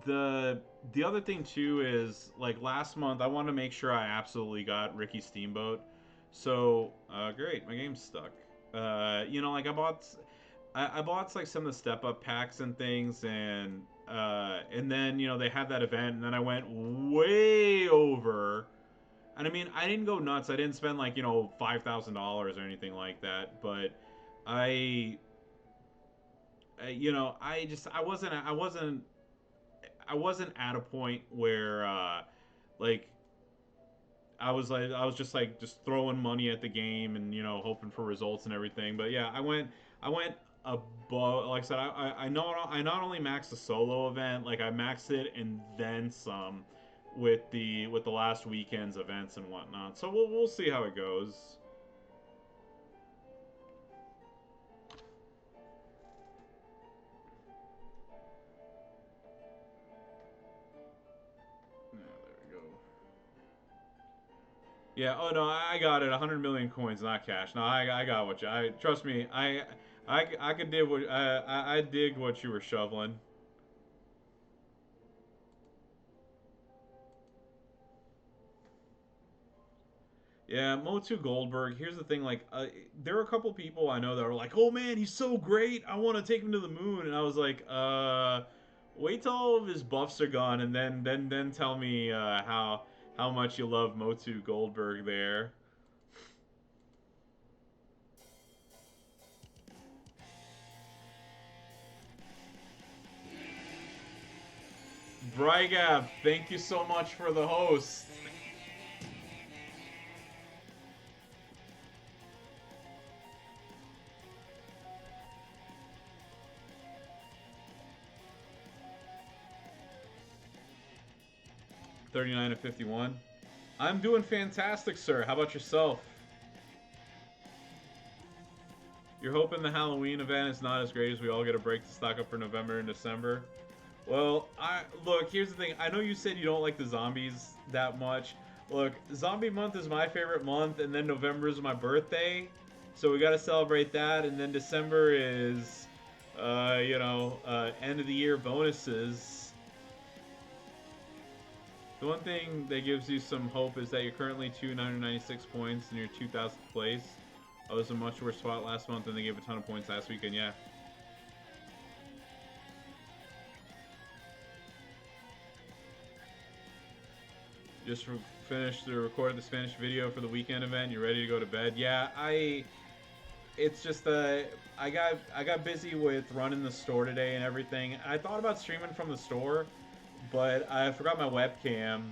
the the other thing too is like last month, I wanted to make sure I absolutely got Ricky Steamboat. So great, my game's stuck. Like I bought like some of the step up packs and things, and then they had that event, and then I went way over. And I mean, I didn't go nuts. I didn't spend like $5,000 or anything like that. But I, I wasn't at a point where like I was just like just throwing money at the game and hoping for results and everything. But yeah, I went above. Like I said, I not only maxed the solo event, like I maxed it and then some with the last weekend's events and whatnot. So we'll see how it goes. Yeah, there we go. Yeah. Oh no, I got it. 100 million coins, not cash. No, I got what you. I trust me. I could dig what I dig what you were shoveling. Yeah, Motu Goldberg. Here's the thing: there are a couple people I know that are like, "Oh man, he's so great! I want to take him to the moon." And I was like, wait till all of his buffs are gone, and then tell me how much you love Motu Goldberg there." Brygab, thank you so much for the host. 39 to 51. I'm doing fantastic, sir. How about yourself? You're hoping the Halloween event is not as great as we all get a break to stock up for November and December. Well, I look. Here's the thing. I know you said you don't like the zombies that much. Look, Zombie Month is my favorite month, and then November is my birthday, so we got to celebrate that. And then December is, end of the year bonuses. The one thing that gives you some hope is that you're currently 296 points in your 2000th place. I was a much worse spot last month, and they gave a ton of points last weekend. Yeah. Just finished to record the Spanish video for the weekend event. You're ready to go to bed? Yeah, It's just I got busy with running the store today and everything. I thought about streaming from the store, but I forgot my webcam,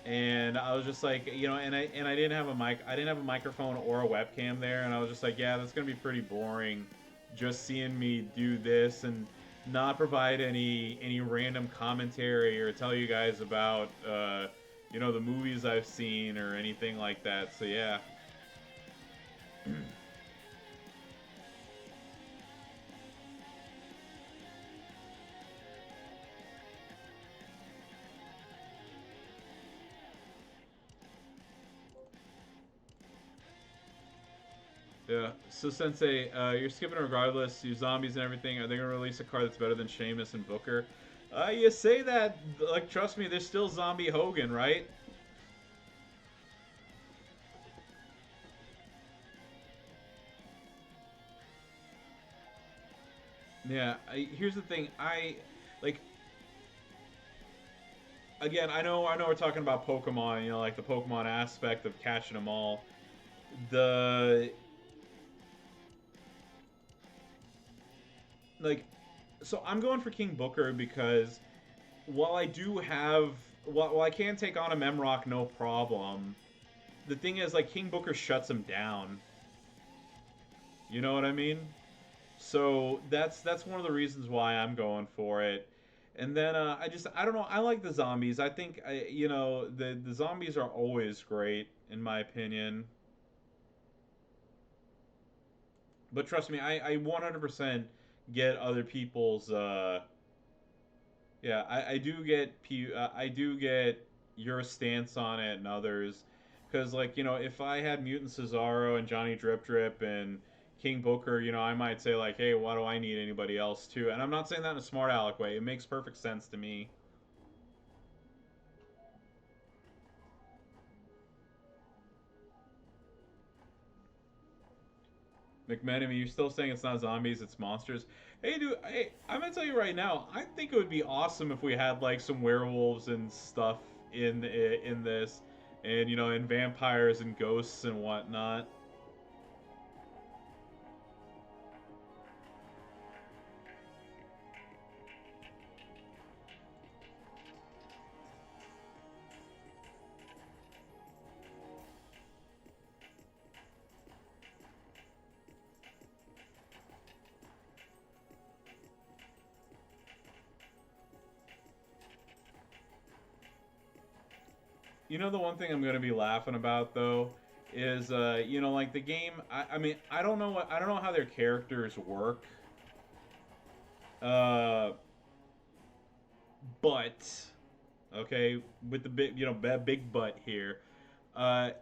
and I was just like, and I didn't have a mic. I didn't have a microphone or a webcam there, and I was just like, yeah, that's gonna be pretty boring, just seeing me do this and not provide any random commentary or tell you guys about the movies I've seen or anything like that. So yeah. Yeah. So Sensei, you're skipping regardless. You zombies and everything. Are they gonna release a card that's better than Sheamus and Booker? You say that, like, trust me, there's still Zombie Hogan, right? Yeah. Here's the thing. Like, again, I know, we're talking about Pokemon. You know, like the Pokemon aspect of catching them all. The like, so I'm going for King Booker because while I do have, while I can take on a Memrock no problem, the thing is, like, King Booker shuts him down. You know what I mean? So that's one of the reasons why I'm going for it. And then I don't know, I like the zombies. I think the zombies are always great in my opinion. But trust me, I 100% get other people's yeah, I do get your stance on it and others, because, like, if I had Mutant Cesaro and Johnny Drip Drip and King Booker, I might say, like, hey, why do I need anybody else too? And I'm not saying that in a smart aleck way. It makes perfect sense to me. McMenemy, you're still saying it's not zombies, it's monsters. Hey, dude, hey, I'm gonna tell you right now. I think it would be awesome if we had, like, some werewolves and stuff in this, and and vampires and ghosts and whatnot. The one thing I'm gonna be laughing about though is like the game. I mean, I don't know how their characters work. Uh, but okay, with the big big butt here.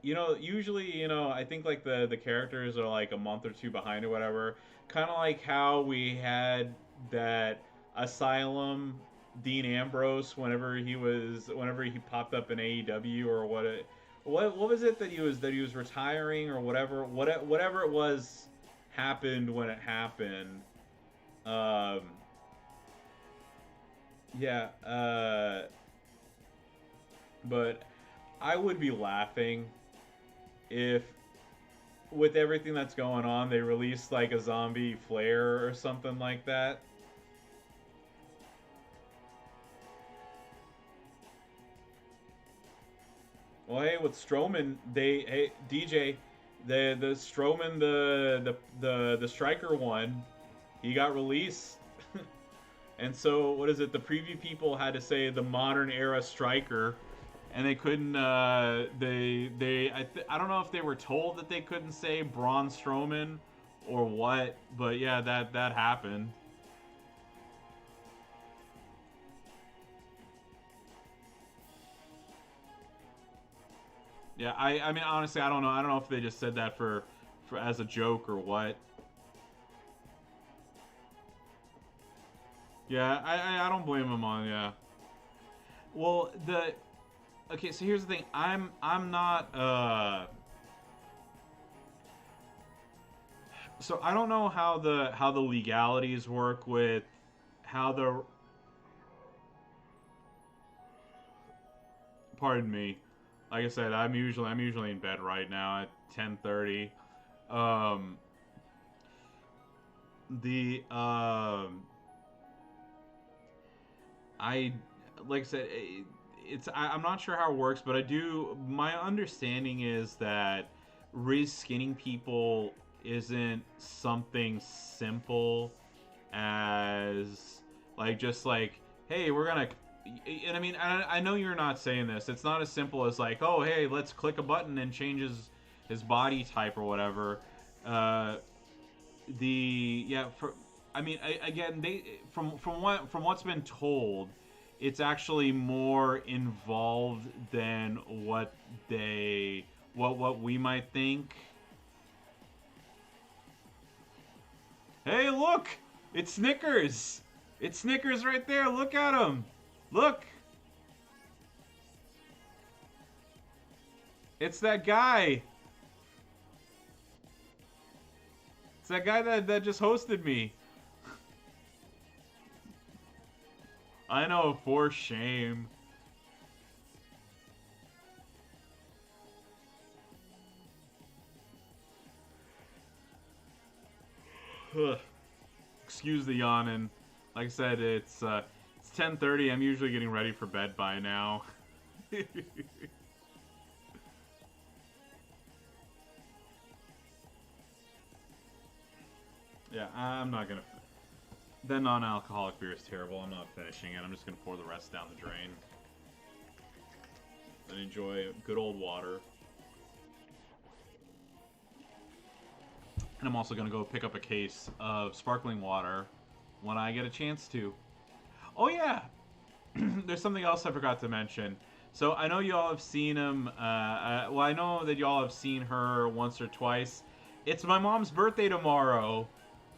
Usually, I think, like, the characters are like a month or two behind or whatever. Kind of like how we had that Asylum Dean Ambrose whenever he popped up in AEW, or what was it that he was retiring, or whatever it was happened when it happened. Um, yeah, but I would be laughing if, with everything that's going on, they released, like, a zombie Flair or something like that. Well, hey, with Strowman, hey, DJ, the Strowman, the striker one, he got released. And so, what is it? The preview people had to say the modern era striker, and they couldn't. I don't know if they were told that they couldn't say Braun Strowman or what, but yeah, that happened. Yeah, I mean, honestly, I don't know. I don't know if they just said that for as a joke or what. Yeah, I don't blame them on, yeah. Well, the okay, so here's the thing. I'm not so I don't know how the legalities work with how the pardon me. Like I said, I'm usually in bed right now at 10:30. Um the I like I said, I'm not sure how it works, but I do. My understanding is that skinning people isn't something simple as, like, just like, hey, we're gonna. And I mean, I know you're not saying this. It's not as simple as, like, oh, hey, let's click a button and change his body type or whatever. Uh, the yeah for I mean, again, they from what's been told, it's actually more involved than what we might think. Hey, look! It's Snickers! It's Snickers right there. Look at him. Look. It's that guy. It's that guy that just hosted me. I know, for shame. Excuse the yawning. Like I said, it's 10:30. I'm usually getting ready for bed by now. Yeah, I'm not gonna. That non-alcoholic beer is terrible. I'm not finishing it. I'm just gonna pour the rest down the drain and enjoy good old water. And I'm also gonna go pick up a case of sparkling water when I get a chance to. Oh yeah, there's something else I forgot to mention. So I know y'all have seen him. Well, I know that y'all have seen her once or twice. It's my mom's birthday tomorrow.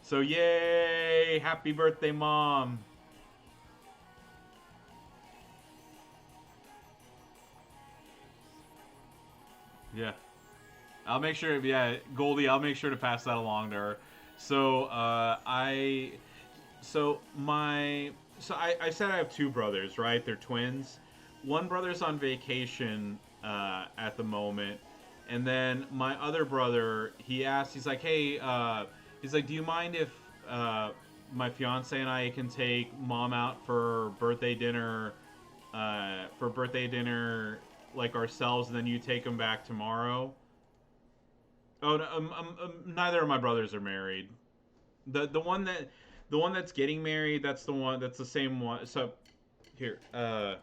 So yay! Happy birthday, Mom! Yeah. I'll make sure, yeah, Goldie, I'll make sure to pass that along to her. So, I said I have two brothers, right? They're twins. One brother's on vacation at the moment, and then my other brother, he asked, he's like, hey, he's like, do you mind if my fiance and I can take mom out for birthday dinner, like ourselves, and then you take them back tomorrow? Oh, no, neither of my brothers are married. The one that's getting married, that's the one that's the same one. So here, hang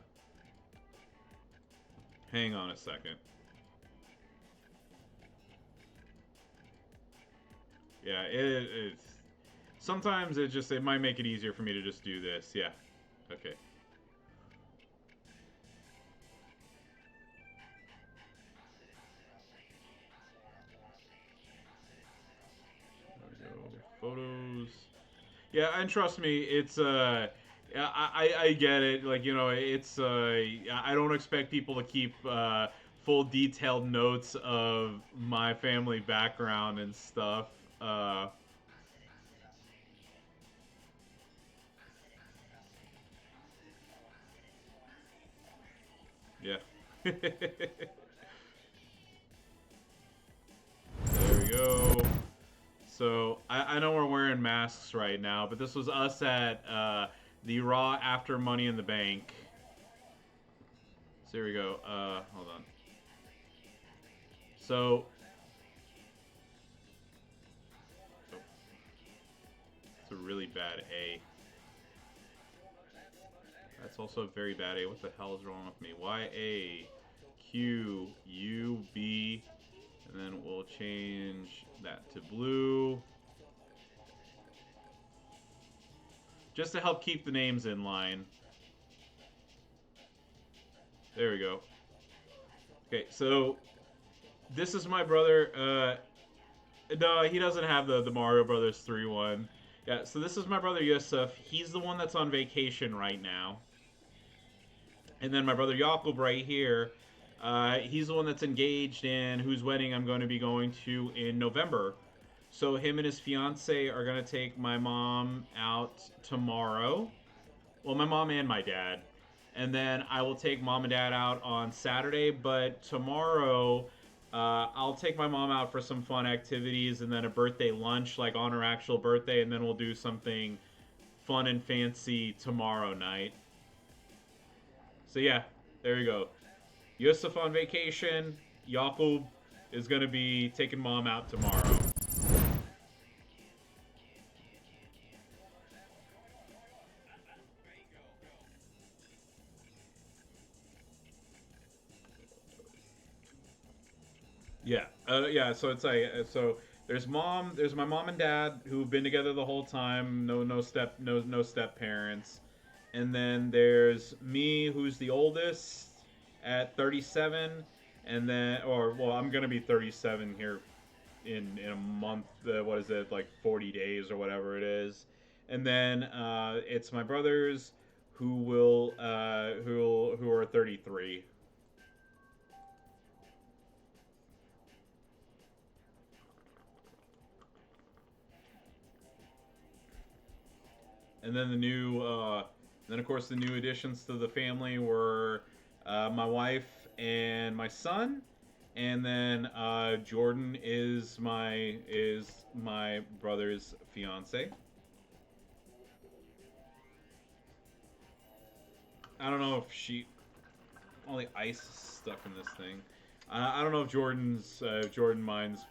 on a second. Yeah, it's sometimes it might make it easier for me to just do this. Yeah. Okay. There we go. Photos. Yeah, and trust me, it's I get it. Like, you know, it's I don't expect people to keep full detailed notes of my family background and stuff. Yeah. There we go. So I know we're wearing masks right now, but this was us at the Raw after Money in the Bank. So here we go. Hold on. So, oh, it's a really bad A. That's also a very bad A. What the hell is wrong with me? Y A Q U B, and then we'll change that to blue, just to help keep the names in line. There we go. Okay, so this is my brother. No, he doesn't have the Mario Brothers 3 one. Yeah, so this is my brother Yusuf. He's the one that's on vacation right now. And then my brother Yakub right here. He's the one that's engaged and whose wedding I'm going to be going to in November. So him and his fiance are going to take my mom out tomorrow. Well, my mom and my dad. And then I will take mom and dad out on Saturday. But tomorrow, I'll take my mom out for some fun activities and then a birthday lunch, like on her actual birthday. And then we'll do something fun and fancy tomorrow night. So yeah, there you go. Yusuf on vacation. Yakub is going to be taking mom out tomorrow. Yeah, yeah. So it's like there's my mom and dad who've been together the whole time. No step parents, and then there's me who's the oldest at 37, and then or well I'm gonna be 37 here in a month. What is it, like 40 days or whatever it is, and then it's my brothers who are 33. And then then of course the new additions to the family were my wife and my son, and then Jordan is my brother's fiance. I don't know if all the ice stuff in this thing. I don't know if Jordan minds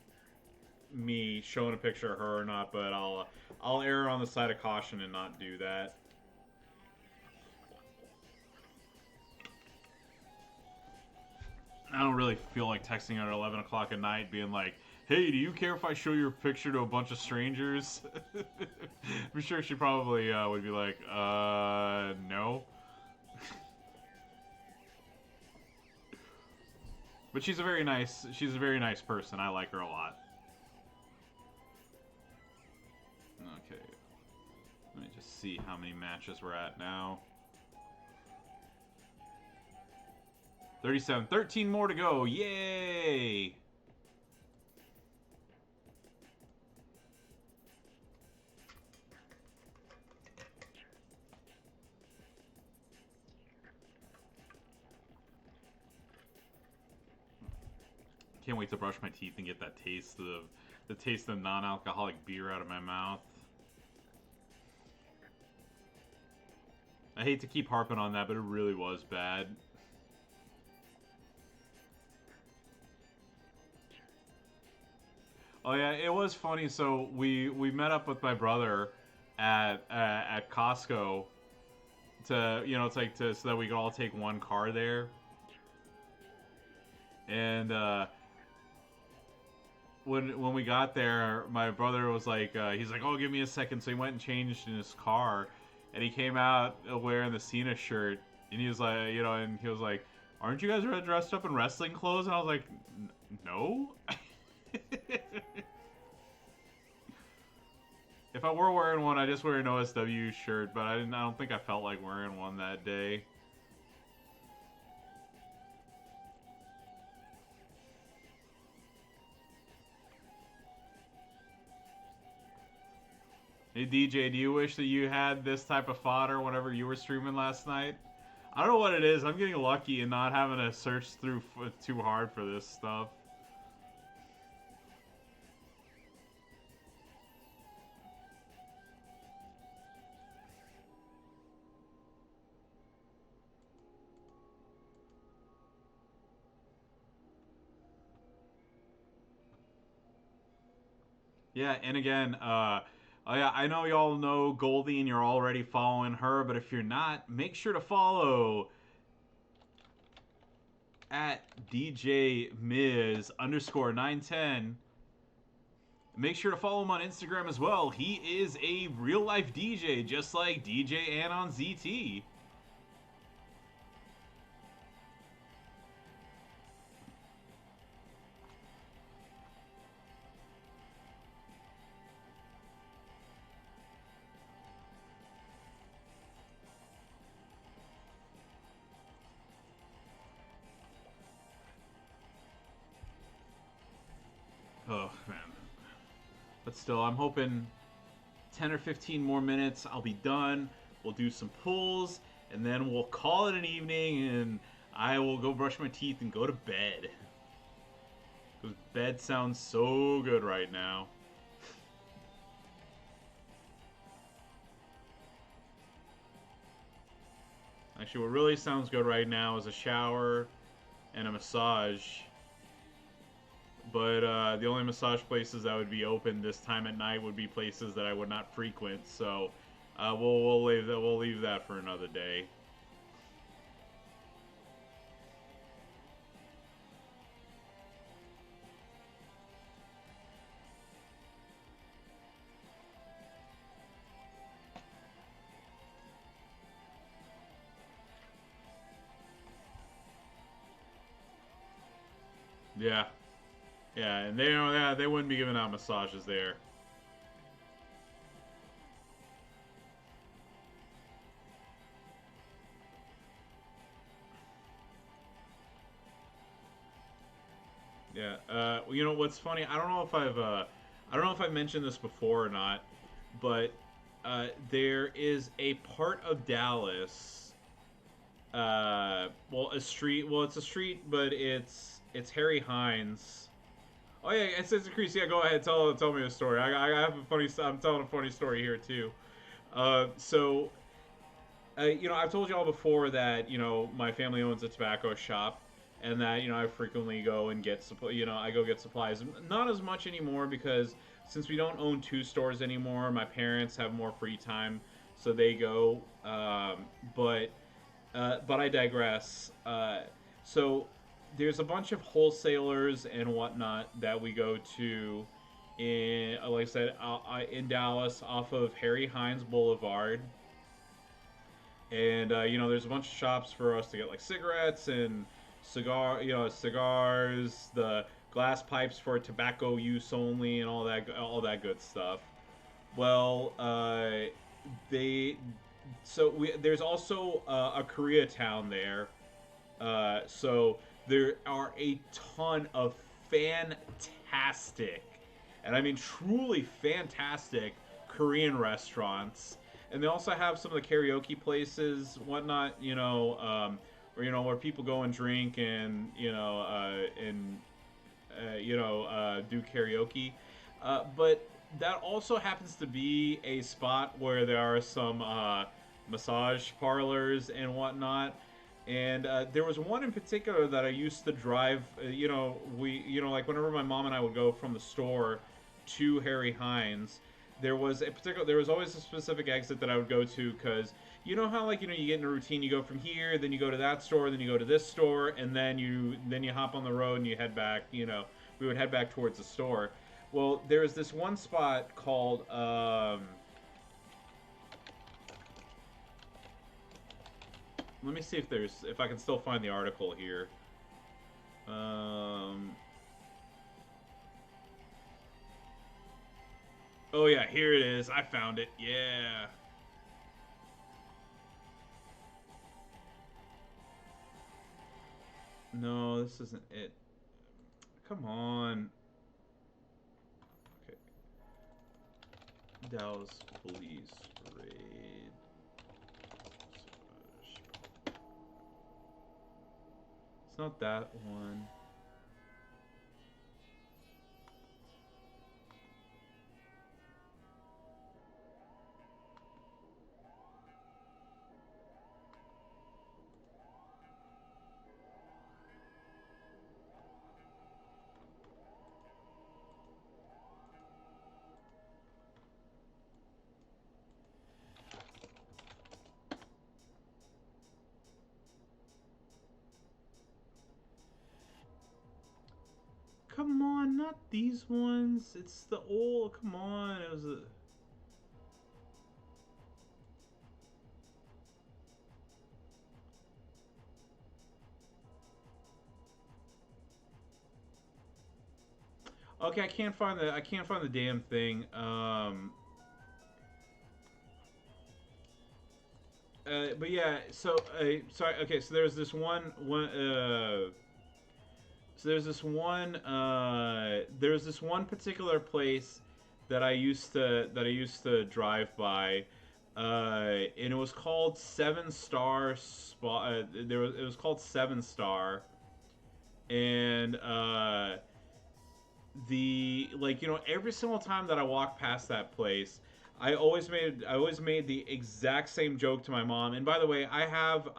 me showing a picture of her or not, but I'll err on the side of caution and not do that. I don't really feel like texting her at 11 o'clock at night, being like, "Hey, do you care if I show your picture to a bunch of strangers?" I'm sure she probably would be like, no." But she's a very nice person. I like her a lot. Okay, let me just see how many matches we're at now. 37. 13 more to go. Yay! Can't wait to brush my teeth and get that taste of the taste of non-alcoholic beer out of my mouth. I hate to keep harping on that, but it really was bad. Oh yeah, it was funny. So we met up with my brother at Costco to it's like to so that we could all take one car there. And when we got there, my brother was like, he's like, "Oh, give me a second." So he went and changed in his car, and he came out wearing the Cena shirt, and he was like, and he was like, "Aren't you guys dressed up in wrestling clothes?" And I was like, "No." If I were wearing one, I just wear an OSW shirt, but I don't think I felt like wearing one that day. Hey DJ, do you wish that you had this type of fodder whenever you were streaming last night? I don't know what it is. I'm getting lucky and not having to search through too hard for this stuff. Yeah, and again, oh yeah, I know y'all know Goldie and you're already following her, but if you're not, make sure to follow at DJ Miz underscore 910. Make sure to follow him on Instagram as well. He is a real life DJ, just like DJ Ann on ZT. Oh man, but still, I'm hoping 10 or 15 more minutes. I'll be done. We'll do some pulls, and then we'll call it an evening, and I will go brush my teeth and go to bed. Because bed sounds so good right now. Actually, what really sounds good right now is a shower and a massage. But the only massage places that would be open this time at night would be places that I would not frequent. So we'll leave that for another day. Yeah. Yeah, and they don't. Yeah, they wouldn't be giving out massages there. Yeah. You know what's funny? I don't know if I've mentioned this before or not, but there is a part of Dallas. Well, a street. Well, it's a street, but it's Harry Hines. Oh yeah, it's a crease. Yeah, go ahead. Tell me a story. I have a funny. I'm telling a funny story here too. So I've told you all before that my family owns a tobacco shop, and that I frequently go and get I go get supplies. Not as much anymore because since we don't own two stores anymore, my parents have more free time, so they go. But I digress. So there's a bunch of wholesalers and whatnot that we go to in, like I said, in Dallas off of Harry Hines Boulevard. And there's a bunch of shops for us to get like cigarettes and cigars, the glass pipes for tobacco use only, and all that good stuff. Well, they there's also a Koreatown there. So there are a ton of fantastic, and I mean truly fantastic Korean restaurants. And they also have some of the karaoke places, whatnot, where people go and drink and do karaoke. But that also happens to be a spot where there are some massage parlors and whatnot. And there was one in particular that I used to drive. Like whenever my mom and I would go from the store to Harry Hines, there was always a specific exit that I would go to because you know how you get in a routine, you go from here, then you go to that store, then you go to this store, and then you hop on the road and you head back. We would head back towards the store. Well, there was this one spot called. Let me see if I can still find the article here. Um, oh yeah, here it is. I found it. Yeah. No, this isn't it. Come on. Okay. Dallas police raid. It's not that one. Come on, not these ones. It's the old. Come on, it was a. Okay, I can't find the damn thing. But yeah, sorry. Okay, so there's this one. So there's this one particular place that I used to drive by, and it was called Seven Star Spot. It was called Seven Star, and the every single time that I walked past that place, I always made the exact same joke to my mom. And by the way, I have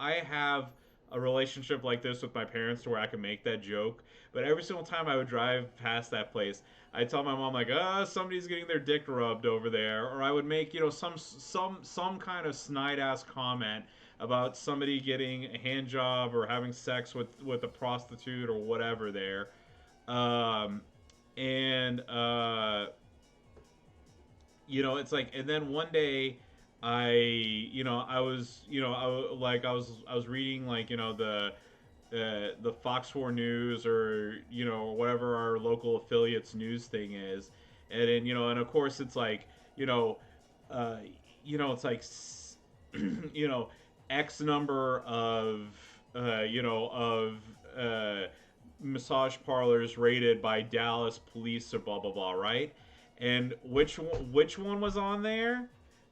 a relationship like this with my parents to where I can make that joke. But every single time I would drive past that place, I tell my mom like, somebody's getting their dick rubbed over there, or I would make some kind of snide ass comment about somebody getting a hand job or having sex with a prostitute or whatever there. Um, and it's like, and then one day I was reading, like, the the Fox 4 News or whatever our local affiliates news thing is, and then and of course it's like uh, it's like you know X number of uh, massage parlors rated by Dallas police or blah blah blah, right? And which one was on there?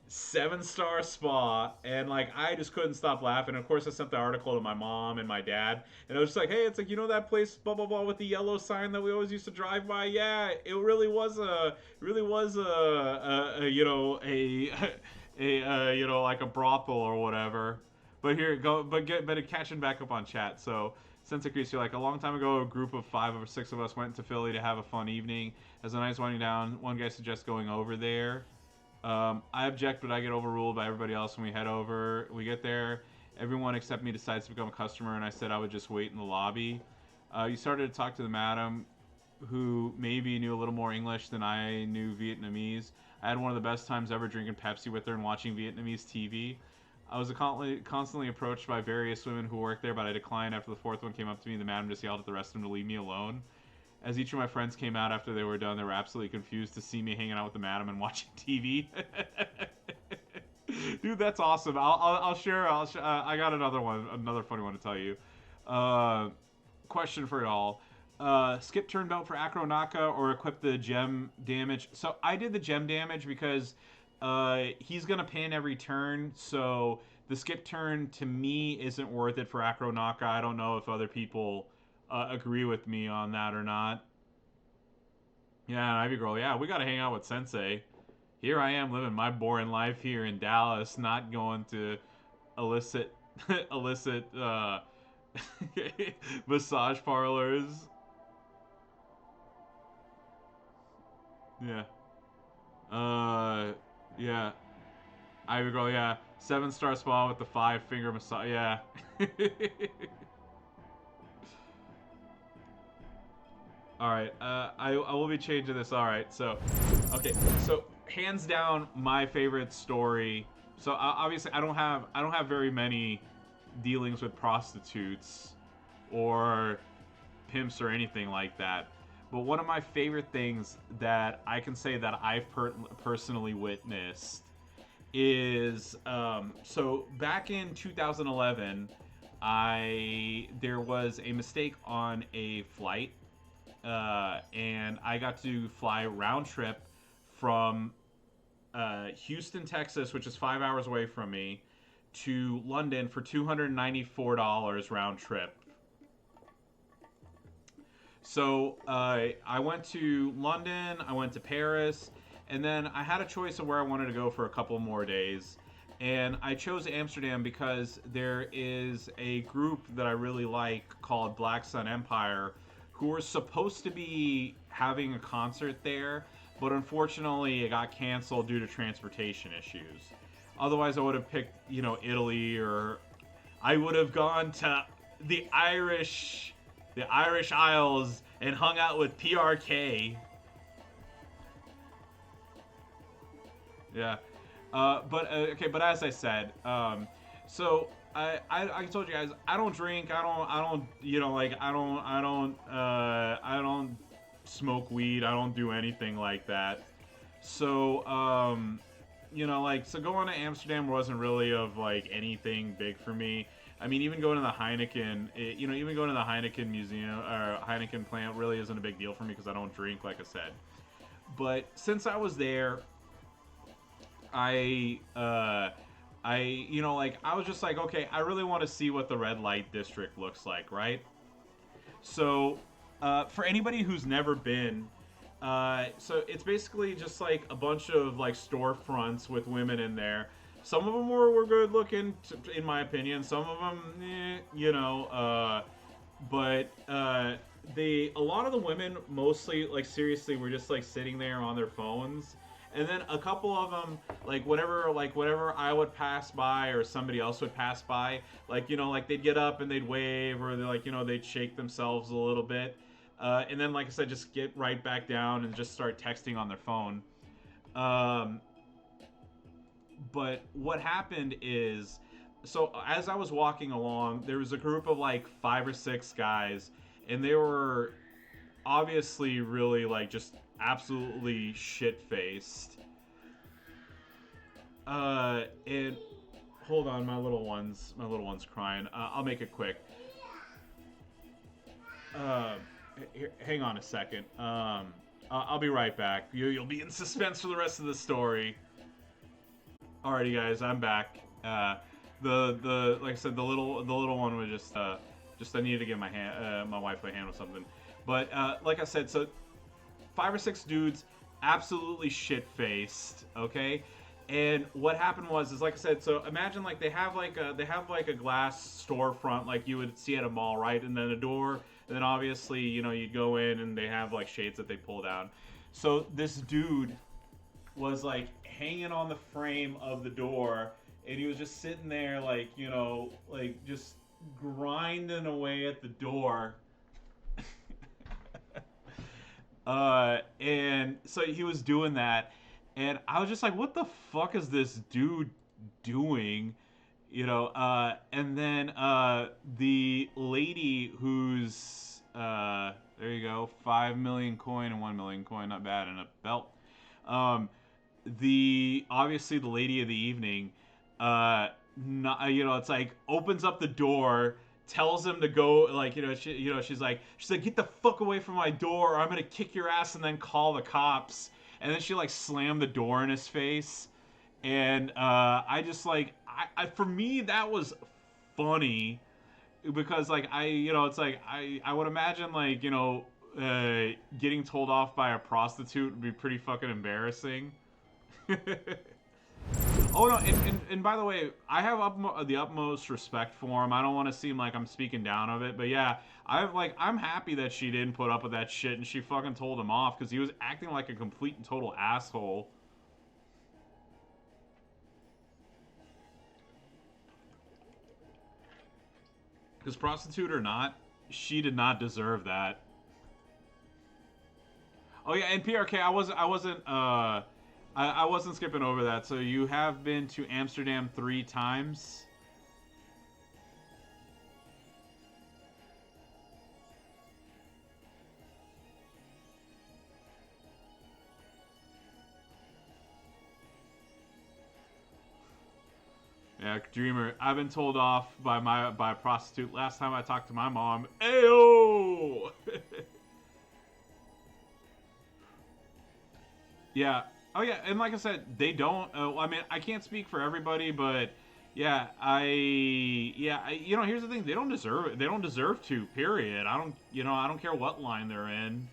7-star spa, and like I just couldn't stop laughing. Of course I sent the article to my mom and my dad, and I was just like, hey, it's like that place blah blah blah with the yellow sign that we always used to drive by. Yeah, it really was a like a brothel or whatever. But here go, but catching back up on chat. So Sensei Chris, you're like, a long time ago, a group of 5 or 6 of us went to Philly to have a fun evening. As the night's winding down, one guy suggests going over there. I object, but I get overruled by everybody else when we head over. We get there. Everyone except me decides to become a customer, and I said I would just wait in the lobby. You started to talk to the madam, who maybe knew a little more English than I knew Vietnamese. I had one of the best times ever drinking Pepsi with her and watching Vietnamese TV. I was constantly approached by various women who worked there, but I declined after the fourth one came up to me. The madam just yelled at the rest of them to leave me alone. As each of my friends came out after they were done, they were absolutely confused to see me hanging out with the madam and watching TV. Dude, that's awesome. I'll share. I got another funny one to tell you. Question for y'all. Skip turn belt for Akronaka or equip the gem damage? So I did the gem damage because he's gonna pin every turn. So the skip turn to me isn't worth it for Akronaka. I don't know if other people agree with me on that or not. Yeah, Ivy Girl. Yeah, we gotta hang out with Sensei. Here I am living my boring life here in Dallas, not going to illicit illicit massage parlors. Yeah. Yeah. Ivy Girl. Yeah. 7-star spa with the 5-finger massage. Yeah. All right, I will be changing this. All right, so, okay, so hands down, my favorite story. So obviously, I don't have very many dealings with prostitutes or pimps or anything like that. But one of my favorite things that I can say that I've personally witnessed is so back in 2011, there was a mistake on a flight and I got to fly round trip from Houston, Texas, which is 5 hours away from me, to London for $294 round trip. So I went to London, I went to Paris, and then I had a choice of where I wanted to go for a couple more days. And I chose Amsterdam because there is a group that I really like called Black Sun Empire, who were supposed to be having a concert there, but unfortunately it got canceled due to transportation issues. Otherwise I would have picked, Italy, or I would have gone to the Irish Isles and hung out with PRK. Yeah. But as I said, so I told you guys I don't drink. I don't smoke weed. I don't do anything like that. So so going to Amsterdam wasn't really of like anything big for me. I mean, even going to the Heineken, even going to the Heineken museum or Heineken plant really isn't a big deal for me because I don't drink, like I said. But since I was there, I was just like, okay, I really want to see what the red light district looks like, right? So, for anybody who's never been, so it's basically just like a bunch of like storefronts with women in there. Some of them were good looking, in my opinion. Some of them, but a lot of the women, mostly, like seriously, were just like sitting there on their phones. And then a couple of them, whenever I would pass by or somebody else would pass by, they'd get up and they'd wave, or they'd shake themselves a little bit. And then, like I said, just get right back down and just start texting on their phone. But what happened is, so as I was walking along, there was a group of like 5 or 6 guys, and they were obviously really like just absolutely shit faced. And hold on, my little one's crying. I'll make it quick. Uh, Hang on a second. I'll be right back. You'll be in suspense for the rest of the story. Alrighty, guys, I'm back. The like I said, the little one was just I needed to give my wife a hand with something. But like I said, so 5 or 6 dudes, absolutely shit faced. Okay, and what happened was is like I said. So imagine like they have like a glass storefront like you would see at a mall, right? And then a door, and then obviously you go in and they have like shades that they pull down. So this dude was like hanging on the frame of the door, and he was just sitting there like like just grinding away at the door. And so he was doing that, and I was just like, "What the fuck is this dude doing?" And then the lady who's there you go, 5 million coin and 1 million coin, not bad, and a belt. Um, the obviously the lady of the evening, not, it's like opens up the door, tells him to go, like she's like get the fuck away from my door or I'm gonna kick your ass and then call the cops. And then she like slammed the door in his face, and I just like for me that was funny because like it's like I would imagine like getting told off by a prostitute would be pretty fucking embarrassing. Oh no, and by the way, I have the utmost respect for him. I don't want to seem like I'm speaking down of it, but yeah, I'm happy that she didn't put up with that shit and she fucking told him off because he was acting like a complete and total asshole. Because prostitute or not, she did not deserve that. Oh yeah, and PRK, I wasn't skipping over that. So you have been to Amsterdam 3 times. Yeah, Dreamer. I've been told off by a prostitute. Last time I talked to my mom, ayo. Yeah. Oh yeah, and like I said, they don't. I mean, I can't speak for everybody, but yeah, here's the thing: they don't deserve it. They don't deserve to. Period. I don't care what line they're in.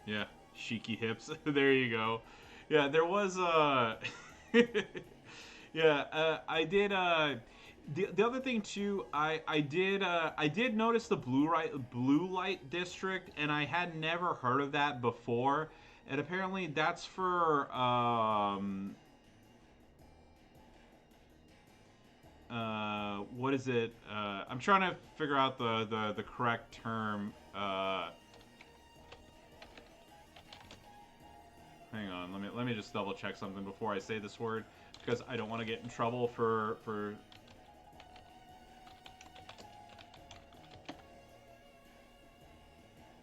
Yeah, cheeky hips. There you go. Yeah, there was yeah, I did. The other thing too, I did notice the blue light district, and I had never heard of that before. And apparently, that's for what is it? I'm trying to figure out the correct term. Hang on, let me just double check something before I say this word because I don't want to get in trouble for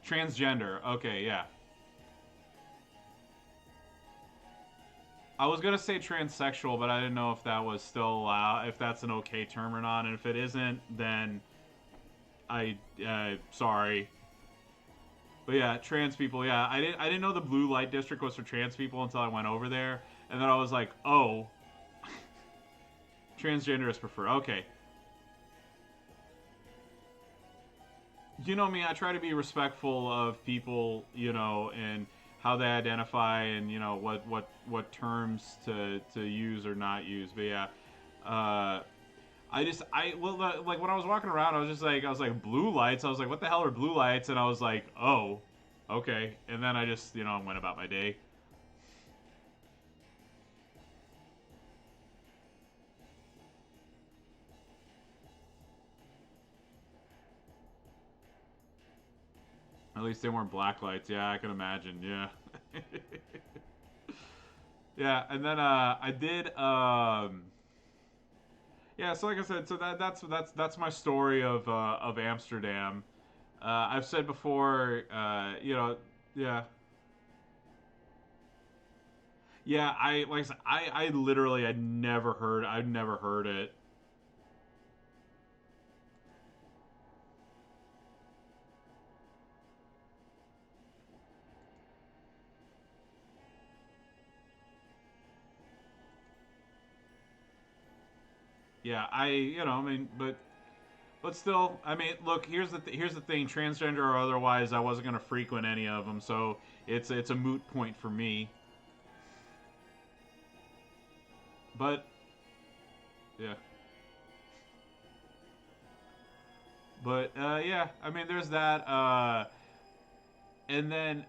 transgender. Okay, yeah. I was gonna say transsexual, but I didn't know if that was still allowed, if that's an okay term or not. And if it isn't, then sorry. But yeah, trans people. Yeah, I didn't know the blue light district was for trans people until I went over there, and then I was like, oh, transgender is preferred. Okay. You know me, I try to be respectful of people, and how they identify, and what terms to use or not use. But yeah, uh, like when I was walking around, I was like blue lights. I was like, what the hell are blue lights? And I was like, oh, okay. And then I just went about my day. At least they weren't black lights. Yeah, I can imagine. Yeah. Yeah, and then I did yeah, so like I said, so that's my story of Amsterdam. I've said before, yeah, yeah. I like I said, I literally I'd never heard it. Yeah, I mean, but still, I mean, look, here's the thing, transgender or otherwise, I wasn't gonna frequent any of them, so it's a moot point for me. But yeah, but yeah, I mean, there's that. And then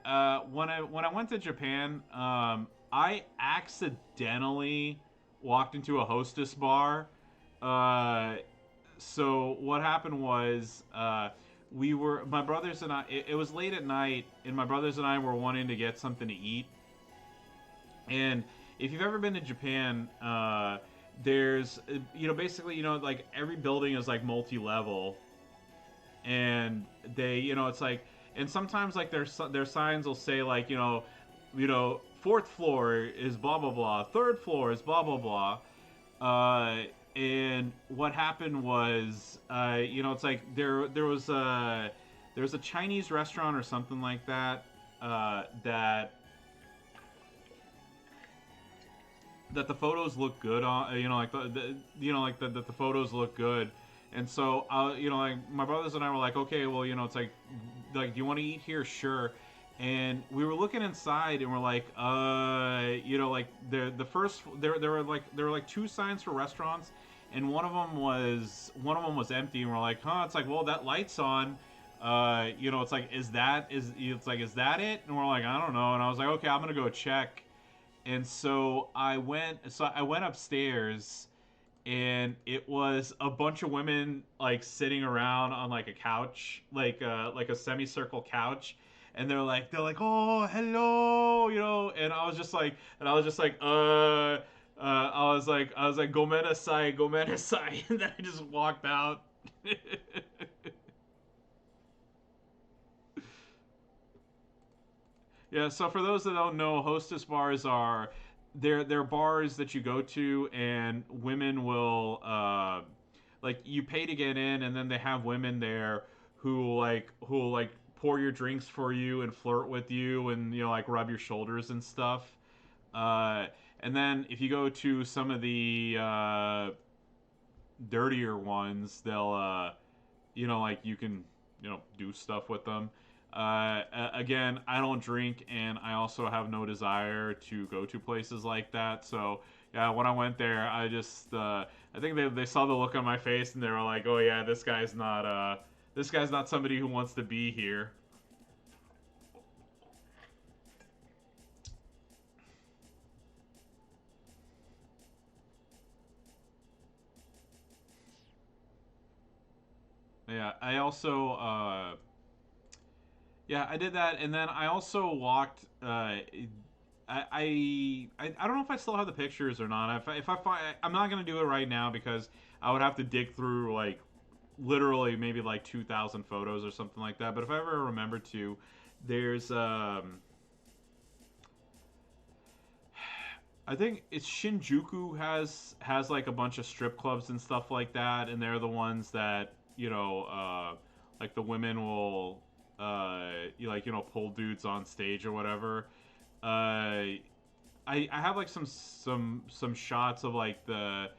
when I went to Japan, I accidentally walked into a hostess bar. Uh, so what happened was we were my brothers and I. It was late at night, and my brothers and I were wanting to get something to eat. And if you've ever been to Japan, there's basically like every building is like multi-level, and they it's like, and sometimes like their signs will say like fourth floor is blah blah blah, third floor is blah blah blah. And what happened was it's like there was a Chinese restaurant or something like that, that the photos look good on, like the photos look good. And so like my brothers and I were like, okay, well, it's like, do you want to eat here? Sure. And we were looking inside, and we're like, like the first there were like two signs for restaurants, and one of them was empty, and we're like, huh? It's like, well, that light's on. It's like, is that it? And we're like, I don't know. And I was like, okay, I'm gonna go check. And so I went upstairs, and it was a bunch of women like sitting around on like a couch, like a semicircle couch, and they're like, oh, hello, and I was just like I was like, gomenasai, gomenasai, and then I just walked out. Yeah, so for those that don't know, hostess bars are they're bars that you go to, and women will like, you pay to get in, and then they have women there who pour your drinks for you and flirt with you, and like rub your shoulders and stuff. Uh, and then if you go to some of the dirtier ones, they'll like, you can do stuff with them. Again, I don't drink, and I also have no desire to go to places like that. So yeah, when I went there, I think they saw the look on my face, and they were like, oh yeah, this guy's not somebody who wants to be here. Yeah, I also yeah, I did that, and then I also walked. I don't know if I still have the pictures or not. If I find, I'm not gonna do it right now, because I would have to dig through like literally maybe like 2,000 photos or something like that. But if I ever remember to, there's I think it's Shinjuku has like a bunch of strip clubs and stuff like that, and they're the ones that like the women will pull dudes on stage or whatever. Uh, I have like some shots of like the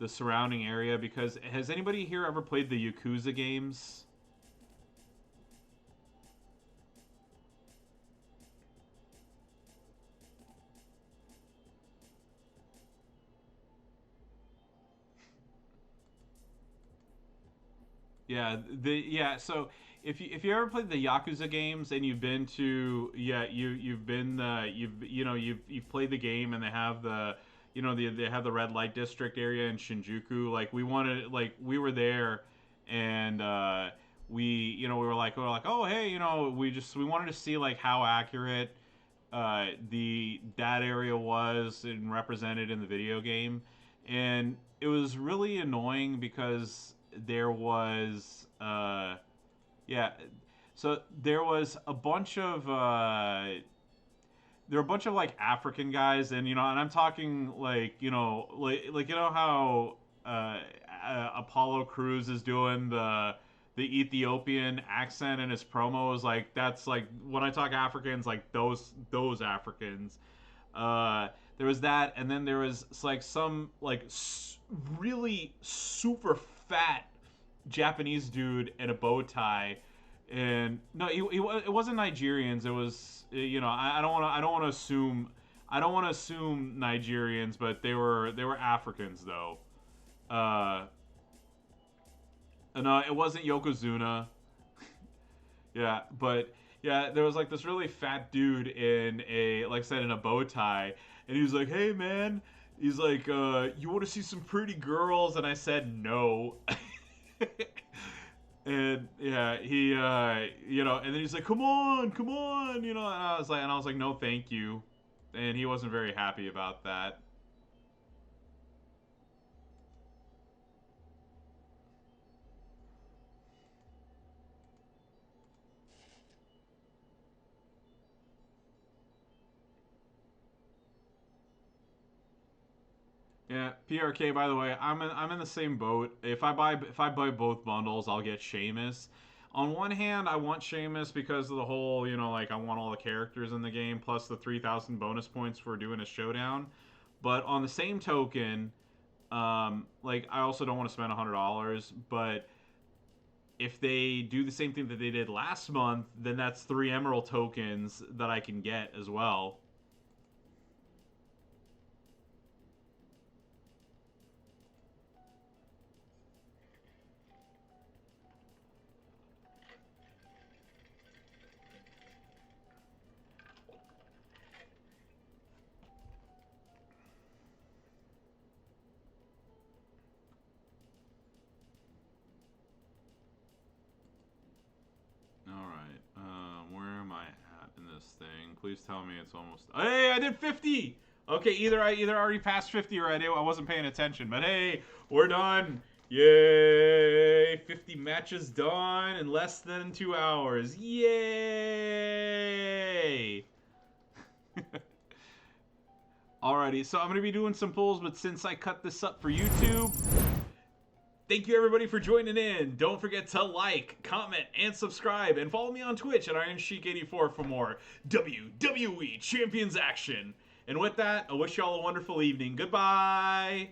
surrounding area, because has anybody here ever played the Yakuza games? So if you ever played the Yakuza games, and you've been to, you've been you've played the game, and they have they have the red light district area in Shinjuku. Like, we were there, and we were like, oh, hey, we wanted to see like how accurate the that area was and represented in the video game, and it was really annoying because there was yeah, so there was a bunch of there were a bunch of like African guys, and and I'm talking like like how Apollo Crews is doing the Ethiopian accent in his promos. Like that's like when I talk Africans, like those Africans. There was that, and then there was like some like really super fat Japanese dude in a bow tie, and no, it wasn't Nigerians. It was I don't want to assume Nigerians, but they were Africans though. Uh, no, it wasn't Yokozuna. Yeah, but yeah, there was like this really fat dude in a like I said in a bow tie, and he was like, "Hey man," he's like, "You want to see some pretty girls?" And I said no. And yeah, he and then he's like, "Come on, come on," and I was like, "No, thank you," and he wasn't very happy about that. Yeah, PRK. By the way, I'm in the same boat. If I buy both bundles, I'll get Sheamus. On one hand, I want Sheamus because of the whole like I want all the characters in the game plus the 3,000 bonus points for doing a showdown. But on the same token, like I also don't want to spend $100. But if they do the same thing that they did last month, then that's 3 Emerald tokens that I can get as well. All right. Where am I at in this thing? Please tell me it's almost. Hey, I did 50. Okay, either already passed 50 or I wasn't paying attention. But hey, we're done. Yay! 50 matches done in less than 2 hours. Yay! Alrighty, so I'm gonna be doing some pulls, but since I cut this up for YouTube, thank you everybody for joining in. Don't forget to like, comment, and subscribe, and follow me on Twitch at IronSheik84 for more WWE Champions action. And with that, I wish y'all a wonderful evening. Goodbye!